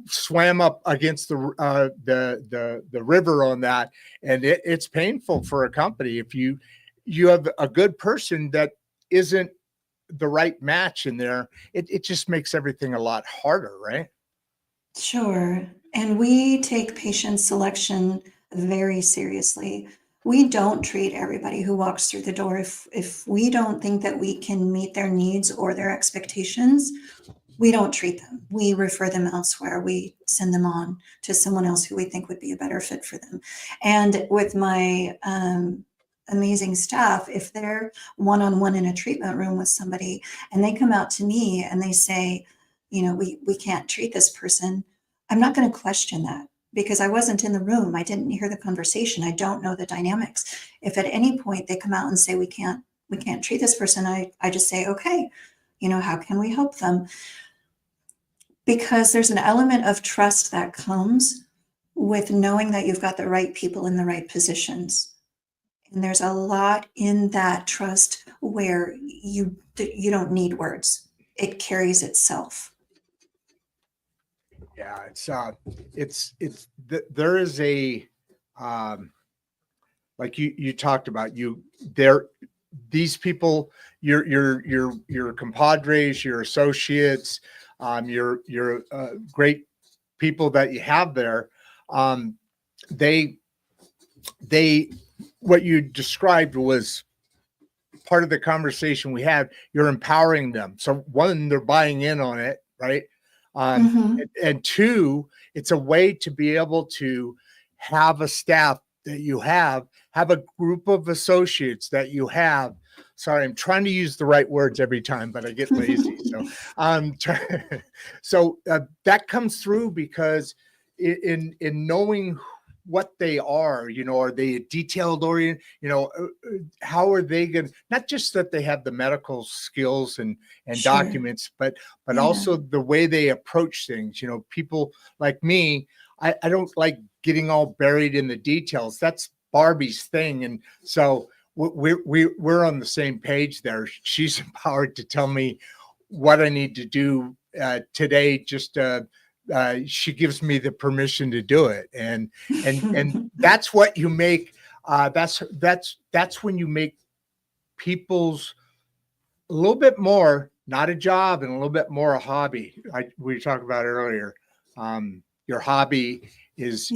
swam up against the river on that, and it's painful for a company if you have a good person that isn't the right match in there. It just makes everything a lot harder, right? Sure. And we take patient selection very seriously. We don't treat everybody who walks through the door. If we don't think that we can meet their needs or their expectations, we don't treat them. We refer them elsewhere. We send them on to someone else who we think would be a better fit for them. And with my amazing staff, if they're one-on-one in a treatment room with somebody and they come out to me and they say, we can't treat this person, I'm not going to question that because I wasn't in the room. I didn't hear the conversation. I don't know the dynamics. If at any point they come out and say, we can't treat this person, I just say, okay, how can we help them? Because there's an element of trust that comes with knowing that you've got the right people in the right positions. And there's a lot in that trust where you don't need words. It carries itself. Yeah, there is a, like you talked about, these people, your compadres, your associates, your great people that you have there, they what you described was part of the conversation we had. You're empowering them. So one, they're buying in on it, right? And two, it's a way to be able to have a staff that you have a group of associates that you have. Sorry, I'm trying to use the right words every time, but I get lazy. So that comes through because in knowing what they are, are they detailed oriented? How are they going to, not just that they have the medical skills and Sure. documents, but also the way they approach things. People like me, I don't like getting all buried in the details. That's Barbie's thing. And so we're on the same page there. She's empowered to tell me what I need to do today. Just she gives me the permission to do it, and that's what you make. That's when you make people's a little bit more not a job and a little bit more a hobby. We talked about earlier. Your hobby is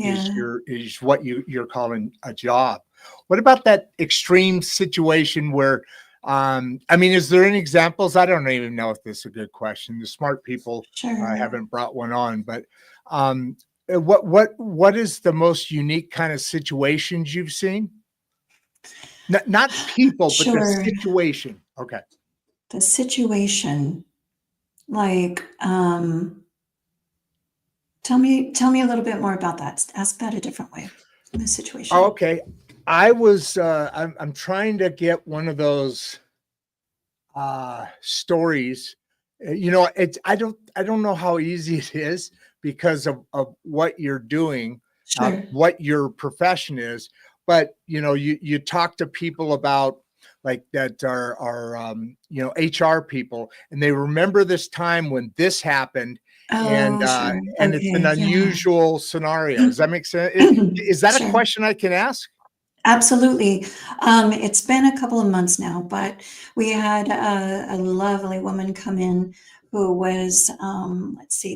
what you're calling a job. What about that extreme situation where, is there any examples? I don't even know if this is a good question. The smart people haven't brought one on, but what is the most unique kind of situations you've seen? Not people, but the situation. Okay. The situation, like, tell me a little bit more about that. Ask that a different way. The situation. Oh, okay. I was, I'm trying to get one of those stories. I don't know how easy it is because of what you're doing, what your profession is. But, you talk to people about like that are HR people, and they remember this time when this happened. And it's an unusual scenario. Does that make sense? Is that a question I can ask? Absolutely. It's been a couple of months now, but we had a lovely woman come in who was,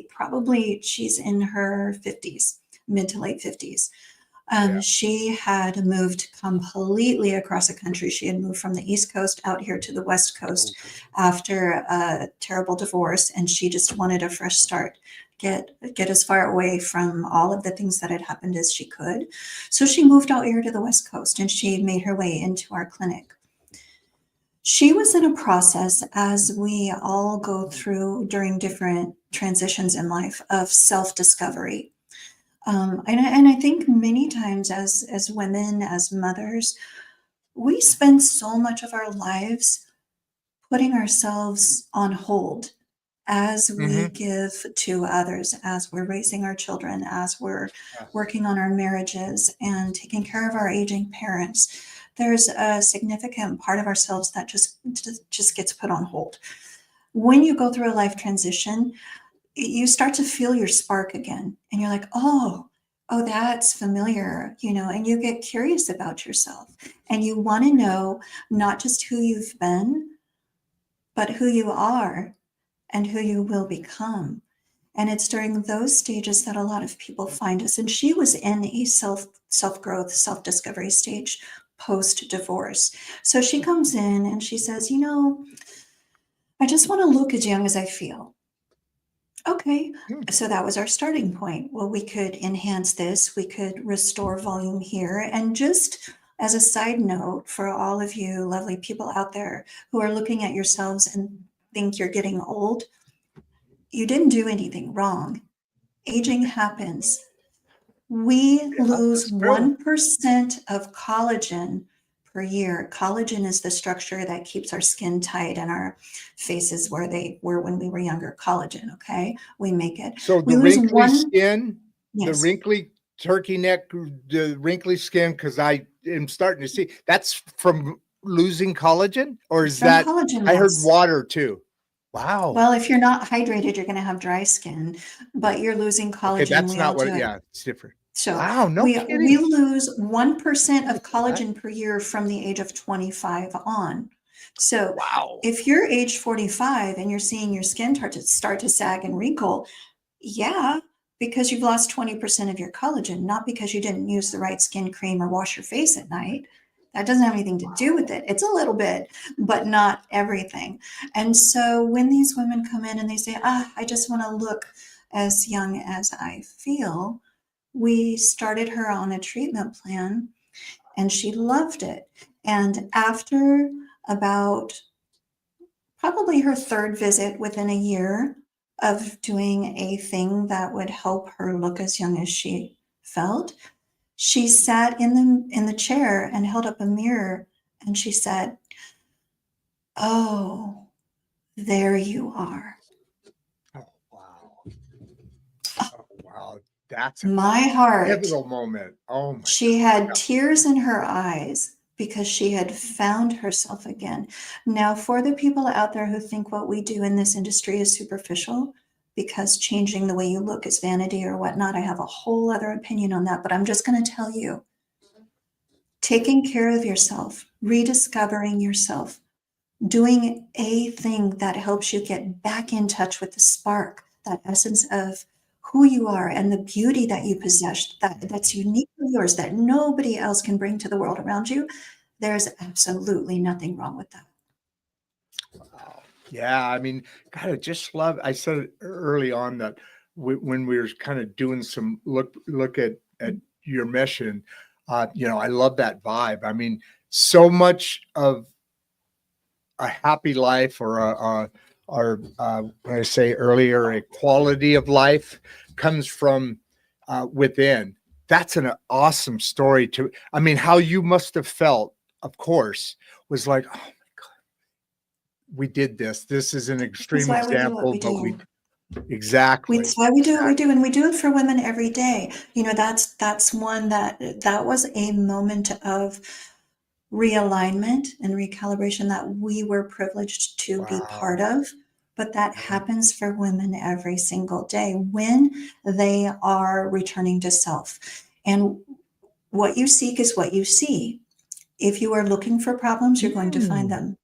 probably she's in her 50s, mid to late 50s. She had moved completely across the country. She had moved from the East Coast out here to the West Coast after a terrible divorce, and she just wanted a fresh start, get as far away from all of the things that had happened as she could. So she moved out here to the West Coast, and she made her way into our clinic. She was in a process, as we all go through during different transitions in life, of self-discovery. And I think many times as women, as mothers, we spend so much of our lives putting ourselves on hold as we give to others, as we're raising our children, as we're working on our marriages and taking care of our aging parents. There's a significant part of ourselves that just gets put on hold. When you go through a life transition, you start to feel your spark again, and you're like, oh, that's familiar, and you get curious about yourself, and you want to know not just who you've been, but who you are and who you will become. And it's during those stages that a lot of people find us. And she was in a self-growth, self-discovery stage post-divorce. So she comes in and she says, I just want to look as young as I feel. Okay, so that was our starting point. Well, we could enhance this, we could restore volume here. And just as a side note, for all of you lovely people out there who are looking at yourselves and think you're getting old, you didn't do anything wrong. Aging happens. We Yeah, lose that's true. 1% of collagen per year. Collagen is the structure that keeps our skin tight and our faces where they were when we were younger. Collagen, okay? We make it. So We the lose wrinkly one, skin, the yes, wrinkly turkey neck, the wrinkly skin, because I am starting to see that's from losing collagen, or is from that collagen I heard loss. water too? Wow. Well, if you're not hydrated, you're going to have dry skin, but you're losing Okay, collagen. that's We all not do what. it. Yeah, it's different. So Wow, no we kidding. lose 1% I of didn't know that. collagen per year from the age of 25 on. So Wow. if you're age 45 and you're seeing your skin start to sag and wrinkle, yeah, because you've lost 20% of your collagen, not because you didn't use the right skin cream or wash your face at night. That doesn't have anything to do with it. It's a little bit, but not everything. And so when these women come in and they say, I just want to look as young as I feel, we started her on a treatment plan and she loved it. And after about probably her third visit within a year of doing a thing that would help her look as young as she felt, she sat in the chair and held up a mirror and she said, "Oh, there you are." Oh, wow. Oh, wow. That's a My heart, pivotal moment. Oh my she had God. tears in her eyes because she had found herself again. Now, for the people out there who think what we do in this industry is superficial because changing the way you look is vanity or whatnot, I have a whole other opinion on that. But I'm just going to tell you, taking care of yourself, rediscovering yourself, doing a thing that helps you get back in touch with the spark, that essence of who you are and the beauty that you possess, that's uniquely yours, that nobody else can bring to the world around you, there's absolutely nothing wrong with that. Wow. Yeah, I mean, God, I just love. I said it early on that when we were kind of doing some look at your mission, I love that vibe. I mean, so much of a happy life or when I say earlier, a quality of life comes from within. That's an awesome story to. I mean, how you must have felt, of course, was like, oh, we did this. This is an That's extreme why we do what example, we but we do. exactly, That's why we do what we do, exactly. and we do it for women every day. That's one that was a moment of realignment and recalibration that we were privileged to be part Wow. of. But that Yeah. happens for women every single day when they are returning to self. And what you seek is what you see. If you are looking for problems, you're going to find Mm. them.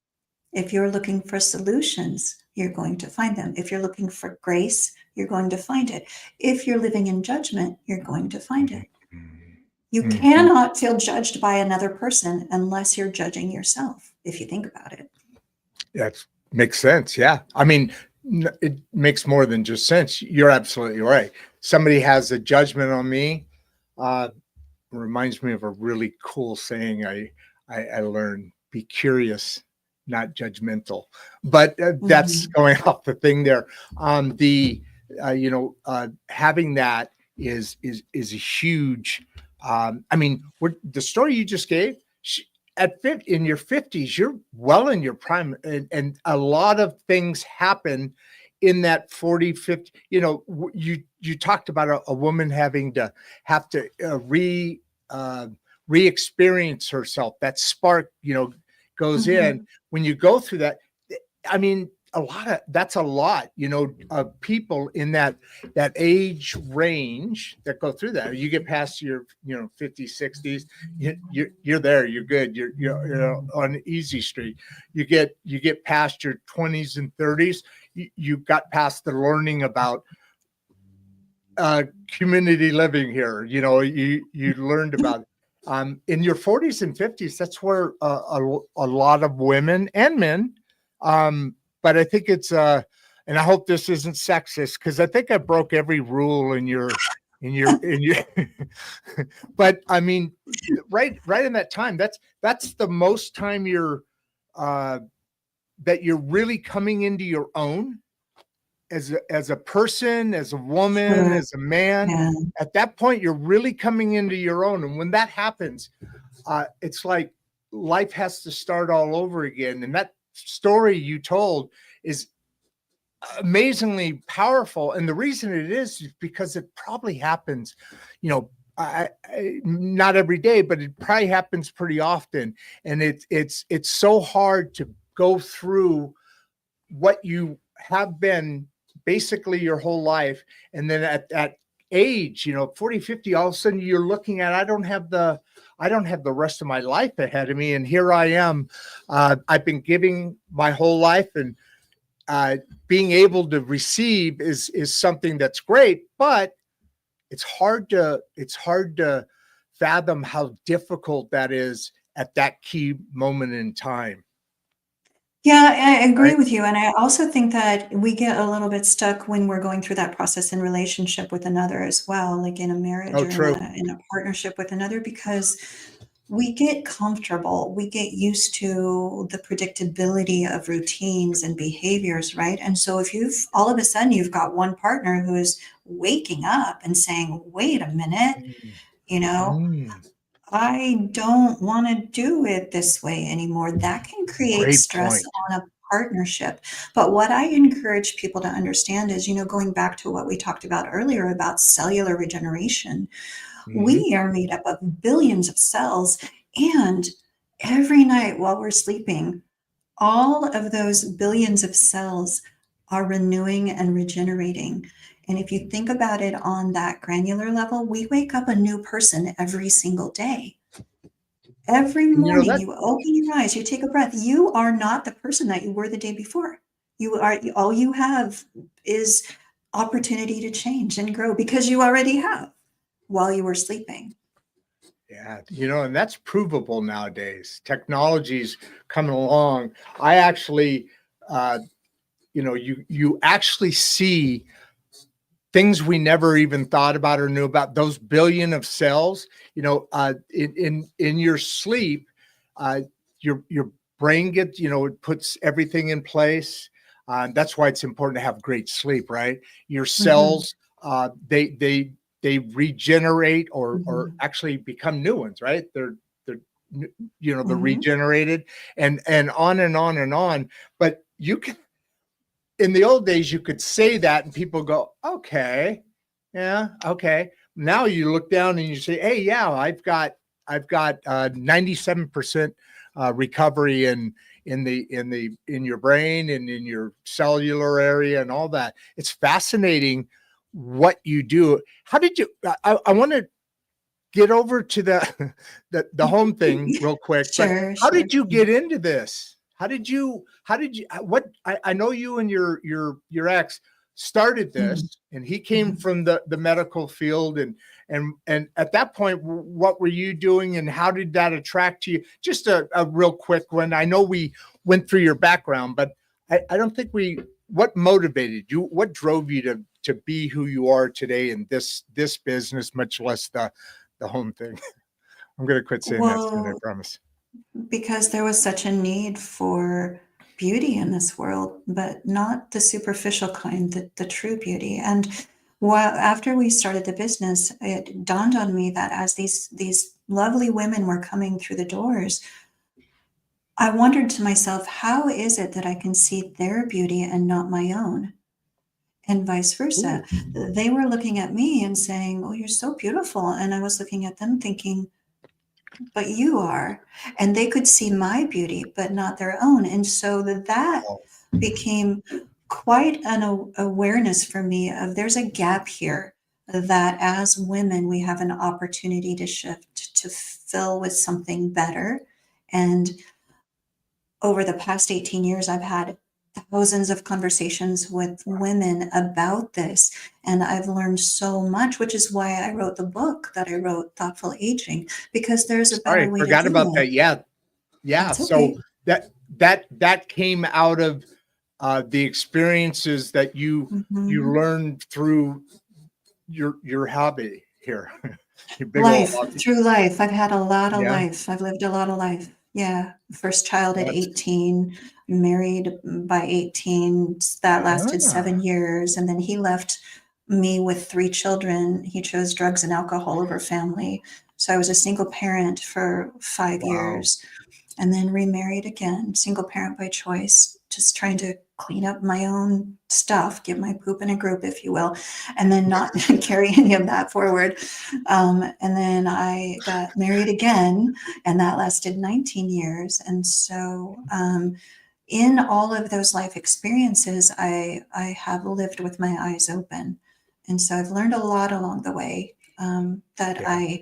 If you're looking for solutions, you're going to find them. If you're looking for grace, you're going to find it. If you're living in judgment, you're going to find it. You Mhm. cannot feel judged by another person unless you're judging yourself, if you think about it. That makes sense. Yeah. I mean, it makes more than just sense. You're absolutely right. Somebody has a judgment on me. Uh, reminds me of a really cool saying I learned: "Be curious, not judgmental." But that's Mhm. going off the thing there. The having that is a huge. I mean, the story you just gave. In your 50s, you're well in your prime, and a lot of things happen in that 40, 50. You talked about a woman having to have to uh, re-experience herself. That spark, goes in Mhm. when you go through that. I mean, that's a lot, of people in that age range that go through that. You get past your, 50s, 60s, you're there, you're good. You're on easy street. You get past your 20s and 30s, you got past the learning about community living here. You learned about in your 40s and 50s. That's where a lot of women and men, but I think it's and I hope this isn't sexist, because I think I broke every rule in your but I mean, right in that time, that's the most time you're that you're really coming into your own as a person, as a woman, Sure. as a man. Yeah. At that point, you're really coming into your own. And when that happens, it's like life has to start all over again. And that story you told is amazingly powerful. And the reason it is because it probably happens, not every day, but it probably happens pretty often. And it's so hard to go through what you have been basically your whole life. And then at that age, 40, 50, all of a sudden you're looking at, I don't have the rest of my life ahead of me. And here I am. I've been giving my whole life, and being able to receive is something that's great, but it's hard to fathom how difficult that is at that key moment in time. Yeah, I agree Right? with you. And I also think that we get a little bit stuck when we're going through that process in relationship with another as well, like in a marriage Oh, or true. in a partnership with another, because we get comfortable, we get used to the predictability of routines and behaviors, right? And so if you've all of a sudden you've got one partner who is waking up and saying, wait a minute, you know, Mm, I don't want to do it this way anymore. That can create great stress point. on a partnership. But what I encourage people to understand is, going back to what we talked about earlier about cellular regeneration, Mhm. we are made up of billions of cells. And every night while we're sleeping, all of those billions of cells are renewing and regenerating. And if you think about it on that granular level, we wake up a new person every single day. Every And morning that you open your eyes, you take a breath. You are not the person that you were the day before. All you have is opportunity to change and grow because you already have while you were sleeping. Yeah, and that's provable nowadays. Technology's coming along. I actually, you actually see things we never even thought about or knew about. Those billion of cells, in your sleep, uh, your brain gets, it puts everything in place. That's why it's important to have great sleep, right? Your Mhm, cells, they regenerate or mhm, actually become new ones, right? They're they're mhm. regenerated, and on and on and on. But you can, in the old days, you could say that and people go, okay, yeah, okay. Now you look down and you say, hey, yeah, I've got 97% recovery in your brain and in your cellular area and all that. It's fascinating what you do. How did you? I want to get over to the the home thing real quick, but Sure, how sure. did you get into this? How did you what I know you and your ex started Mhm, this, and he came mhm. from the medical field, and at that point, what were you doing and how did that attract you? Just a real quick one. I know we went through your background, but I don't think what motivated you? What drove you to be who you are today in this business, much less the home thing? I'm going to quit saying that soon, I Well, promise. because there was such a need for beauty in this world, but not the superficial kind, the true beauty. And while after we started the business, it dawned on me that as these lovely women were coming through the doors, I wondered to myself, how is it that I can see their beauty and not my own? And vice versa. Ooh. They were looking at me and saying, "Oh, you're so beautiful." And I was looking at them thinking, but you are. And they could see my beauty, but not their own. And so that Oh, became quite an awareness for me of there's a gap here that as women, we have an opportunity to shift, to fill with something better. And over the past 18 years, I've had thousands of conversations with women about this. And I've learned so much, which is why I wrote the book that I wrote, Thoughtful Aging, because there's a better sorry, way to forgot do about it. that. Yeah, yeah. That's So okay. that came out of the experiences that you Mhm. learned through your hobby here, your big old Life, hobby. through life. I've had a lot of Yeah, life. I've lived a lot of life. Yeah. First child at that's 18, married by 18. That lasted ah, 7 years. And then he left me with 3 children. He chose drugs and alcohol over family. So I was a single parent for five wow. years and then remarried again, single parent by choice, just trying to clean up my own stuff, give my poop in a group, if you will, and then not carry any of that forward. And then I got married again, and that lasted 19 years. And so, in all of those life experiences, I have lived with my eyes open. And so I've learned a lot along the way that Yeah,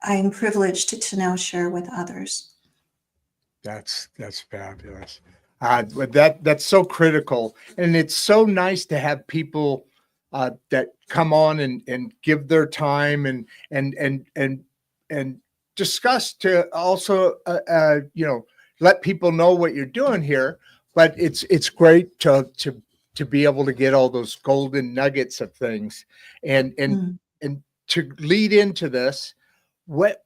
I'm privileged to now share with others. that's fabulous. But that's so critical, and it's so nice to have people that come on and give their time and and and and discuss to also let people know what you're doing here. But it's great to be able to get all those golden nuggets of things, and and Mm. and to lead into this. What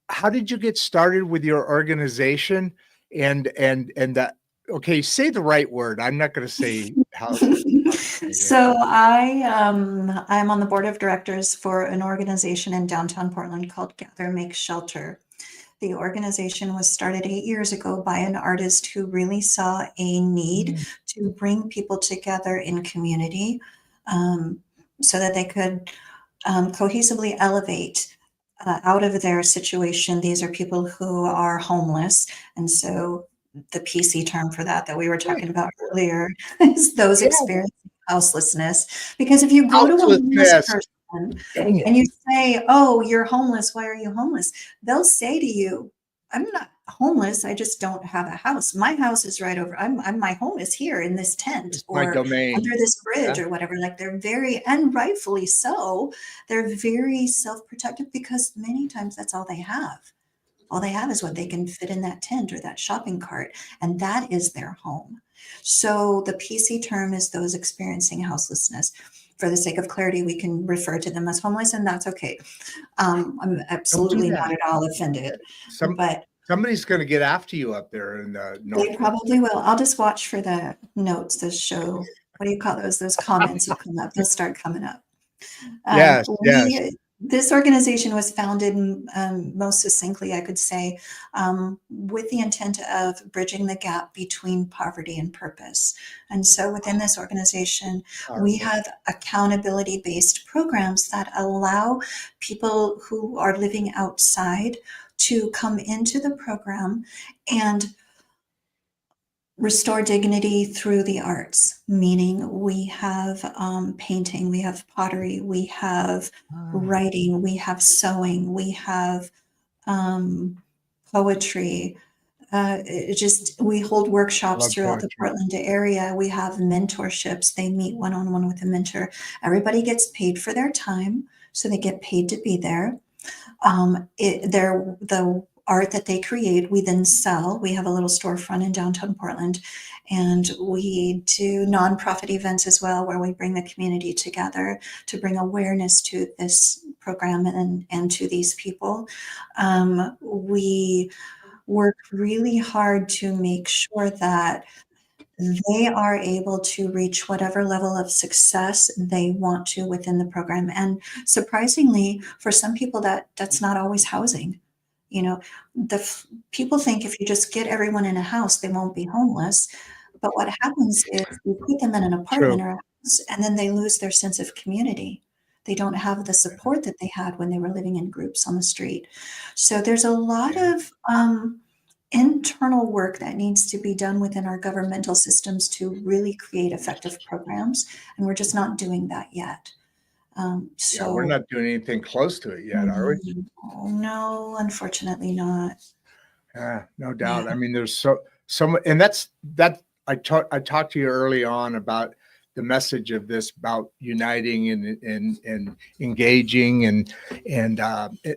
How did you get started with your organization? And that okay, say the right word. I'm not going to say how to say it. So I'm on the board of directors for an organization in downtown Portland called Gather Make Shelter. The organization was started 8 years ago by an artist who really saw a need Mm, to bring people together in community, um, so that they could cohesively elevate out of their situation. These are people who are homeless. And so the PC term for that we were yeah, talking about earlier is those yeah, experiencing houselessness. Because if you go to a homeless houselessness. person Dang and it. you say, "Oh, you're homeless. Why are you homeless?" They'll say to you, "I'm not homeless. I just don't have a house. My house is right over. My home is here in this tent It's my or under domain. this bridge Yeah, or whatever." Like they're very, and rightfully so, they're very self-protective because many times that's all they have. All they have is what they can fit in that tent or that shopping cart, and that is their home. So the PC term is those experiencing houselessness. For the sake of clarity, we can refer to them as homeless, and that's okay. I'm don't do absolutely not that. at all offended, Some but Somebody's going to get after you up there in they Northwest. probably will. I'll just watch for the notes, the show. What do you call those? Those comments will come up. They'll start coming up. Yes, yes. This organization was founded, most succinctly, I could say, with the intent of bridging the gap between poverty and purpose. And so within this organization, we Powerful. have accountability based programs that allow people who are living outside to come into the program and restore dignity through the arts, meaning we have painting, we have pottery, we have Ah, writing, we have sewing, we have um, poetry. We hold workshops love throughout the poetry. Portland area. We have mentorships. They meet one on one with a mentor. Everybody gets paid for their time, so they get paid to be there. The art that they create, we then sell. We have a little storefront in downtown Portland, and we do nonprofit events as well, where we bring the community together to bring awareness to this program and to these people. We work really hard to make sure that they are able to reach whatever level of success they want to within the program. And surprisingly, for some people, that's not always housing. You know, people think if you just get everyone in a house, they won't be homeless. But what happens is you put them in an True. apartment or a house, and then they lose their sense of community. They don't have the support that they had when they were living in groups on the street. So there's a lot of internal work that needs to be done within our governmental systems to really create effective programs. And we're just not doing that yet. Yeah, we're not doing anything close to it yet, are we? No, unfortunately not. Yeah, no Yeah. doubt. I mean, there's so and that I talked to you early on about the message of this about uniting and engaging and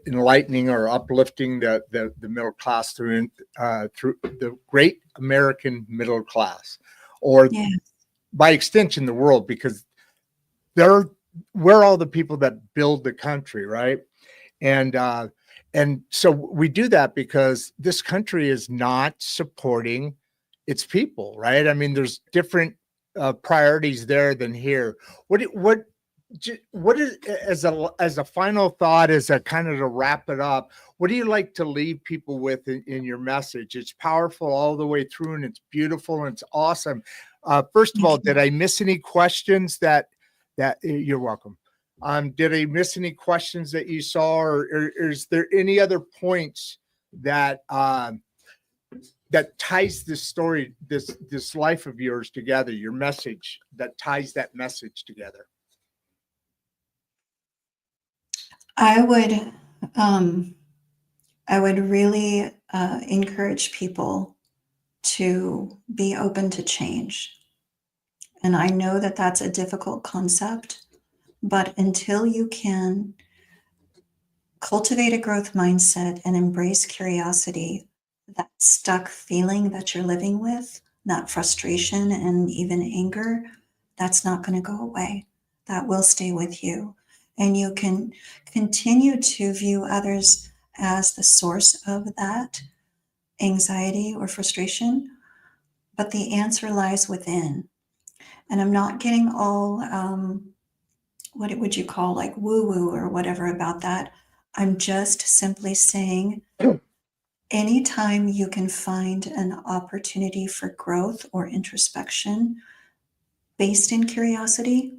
enlightening or uplifting the middle class through the great American middle class, or Yeah. by extension the world, because we're all the people that build the country, right? And so we do that because this country is not supporting its people, right? I mean, there's different priorities there than here. What is, as a final thought, as a kind of to wrap it up, what do you like to leave people with in your message? It's powerful all the way through, and it's beautiful and it's awesome. First of all, did I miss any questions that you're welcome? Did I miss any questions that you saw, or is there any other points that that ties this story, this life of yours together, your message that ties that message together? I would really encourage people to be open to change. And I know that that's a difficult concept, but until you can cultivate a growth mindset and embrace curiosity, that stuck feeling that you're living with, that frustration and even anger, that's not going to go away. That will stay with you. And you can continue to view others as the source of that anxiety or frustration, but the answer lies within. And I'm not getting all, what would you call, like woo woo or whatever about that. I'm just simply saying, anytime you can find an opportunity for growth or introspection based in curiosity,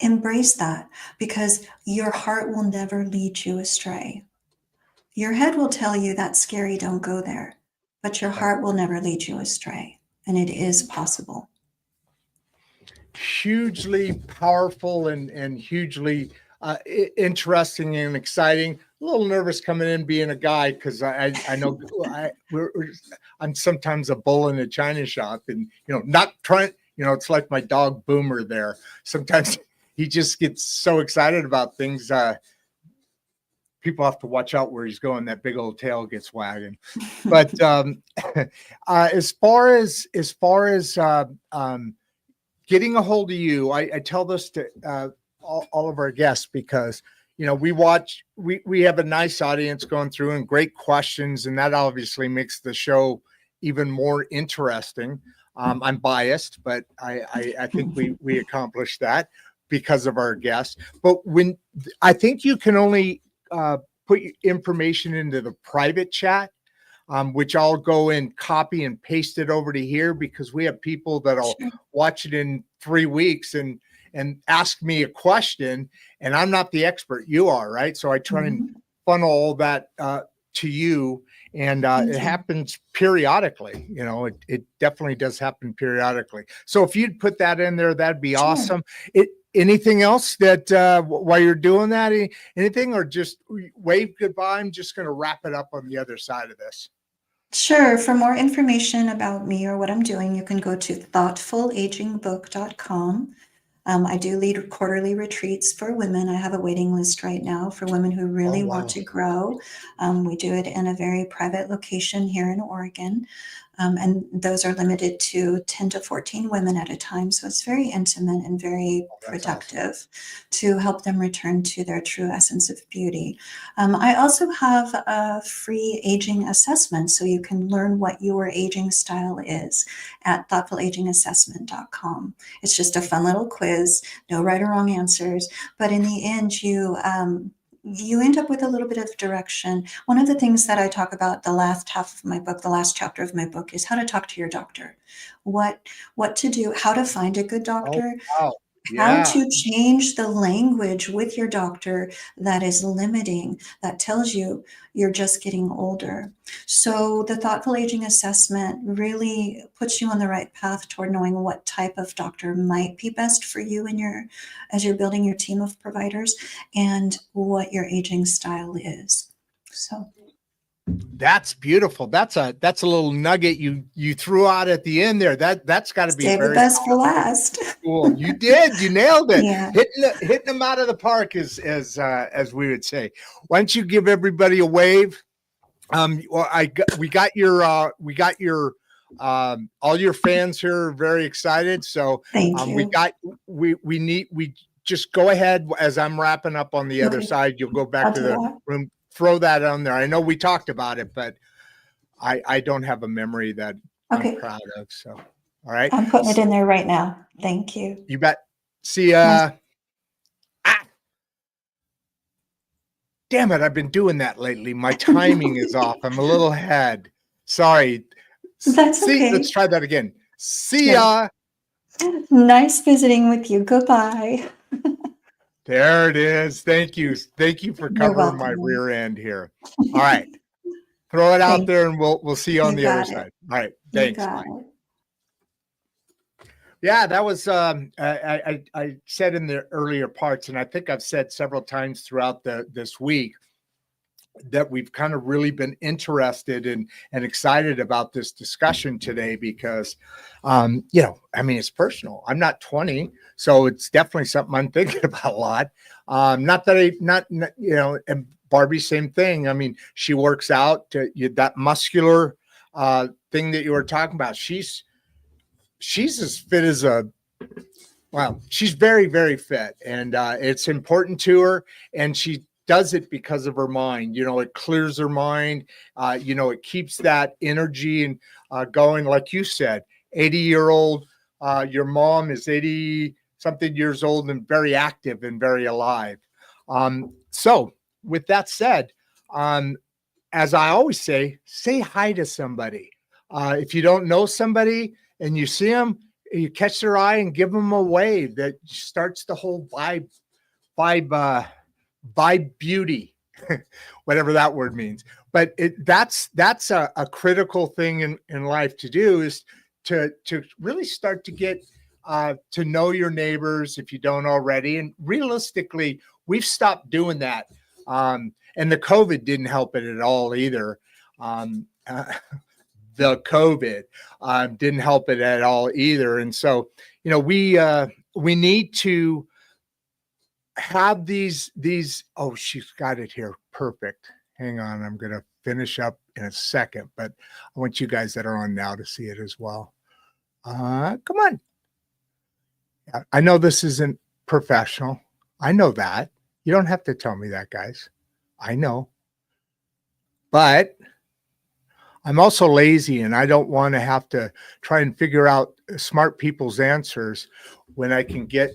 embrace that, because your heart will never lead you astray. Your head will tell you that's scary, don't go there, but your heart will never lead you astray, and it is possible. Hugely powerful and hugely interesting and exciting. A little nervous coming in being a guy, because I know I'm sometimes a bull in a china shop, and not trying. It's like my dog Boomer there. Sometimes he just gets so excited about things. People have to watch out where he's going. That big old tail gets wagging. But as far as getting a hold of you, I tell this to all of our guests, because we have a nice audience going through and great questions, and that obviously makes the show even more interesting. I'm biased, but I think we accomplished that because of our guests. But I think you can only put information into the private chat, which I'll go and copy and paste it over to here, because we have people that'll watch it in 3 weeks and ask me a question, and I'm not the expert. You are, right? So I try and funnel all that to you, and it happens periodically. It definitely does happen periodically. So if you'd put that in there, that'd be awesome. Anything else that while you're doing that, anything, or just wave goodbye? I'm just going to wrap it up on the other side of this. Sure. For more information about me or what I'm doing, you can go to thoughtfulagingbook.com. I do lead quarterly retreats for women. I have a waiting list right now for women who really want to grow. We do it in a very private location here in Oregon. And those are limited to 10 to 14 women at a time. So it's very intimate and very productive to help them return to their true essence of beauty. I also have a free aging assessment, so you can learn what your aging style is at thoughtfulagingassessment.com. It's just a fun little quiz, no right or wrong answers. But in the end, you end up with a little bit of direction. One of the things that I talk about the last half of my book, the last chapter of my book, is how to talk to your doctor, what to do, how to find a good doctor. Oh, wow. how Yeah. to change the language with your doctor that is limiting, that tells you you're just getting older. So the thoughtful aging assessment really puts you on the right path toward knowing what type of doctor might be best for you as you're building your team of providers, and what your aging style is. So That's beautiful. That's a little nugget you threw out at the end there. That's got to be save the very best for last. cool. You did. You nailed it. Yeah. Hitting them out of the park, as we would say. Why don't you give everybody a wave? Well, we got your all your fans here are very excited. So Thank you. we just go ahead as I'm wrapping up on the other Okay. side. You'll go back I'll to do the that. room. Throw that on there. I know we talked about it, but I don't have a memory that Okay. I'm proud of. So, all right. I'm putting it in there right now. Thank you. You bet. See ya. Damn it. I've been doing that lately. My timing is off. I'm a little ahead. Sorry. That's okay. Let's try that again. See ya. Nice visiting with you. Goodbye. There it is. Thank you. Thank you for You're covering my welcome. rear end here. All right. Throw it out Thank there and we'll see you on You the other got it. side. All right. You Thanks. got Bye. it. Yeah, that was I said in the earlier parts, and I think I've said several times throughout this week that we've kind of really been interested in and excited about this discussion today because I mean, it's personal. I'm not 20, so it's definitely something I'm thinking about a lot. Not that and Barbie, same thing. I mean, she works out that muscular thing that you were talking about. She's as fit as she's very, very fit, and it's important to her, and she does it because of her mind. It clears her mind. It keeps that energy and going. Like you said, 80-year-old, your mom is 80 something years old and very active and very alive. So with that said, as I always say hi to somebody. If you don't know somebody and you see them, you catch their eye and give them a wave. That starts the whole vibe beauty, whatever that word means. But that's a critical thing in life to do, is to really start to get to know your neighbors if you don't already. And realistically, we've stopped doing that. And the COVID didn't help it at all either. The COVID didn't help it at all either. And so, we need to have these, oh, she's got it here. Perfect. Hang on. I'm going to finish up in a second, but I want you guys that are on now to see it as well. Come on. I know this isn't professional. I know that. You don't have to tell me that, guys. I know. But I'm also lazy, and I don't want to have to try and figure out smart people's answers when I can get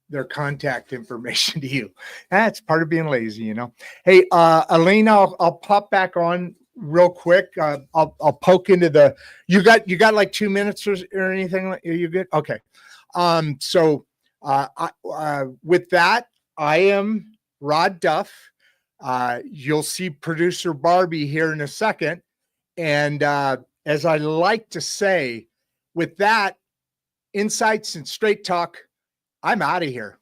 their contact information to you. That's part of being lazy, Hey, Alina, I'll pop back on real quick. I'll poke into you got like 2 minutes or anything? Are you good? Okay. So with that, I am Rod Duff. You'll see producer Barbie here in a second. And as I like to say, with that, insights and straight talk, I'm out of here.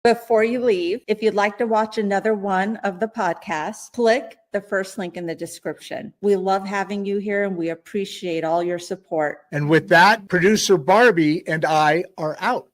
Before you leave, if you'd like to watch another one of the podcasts, click the first link in the description. We love having you here, and we appreciate all your support. And with that, producer Barbie and I are out.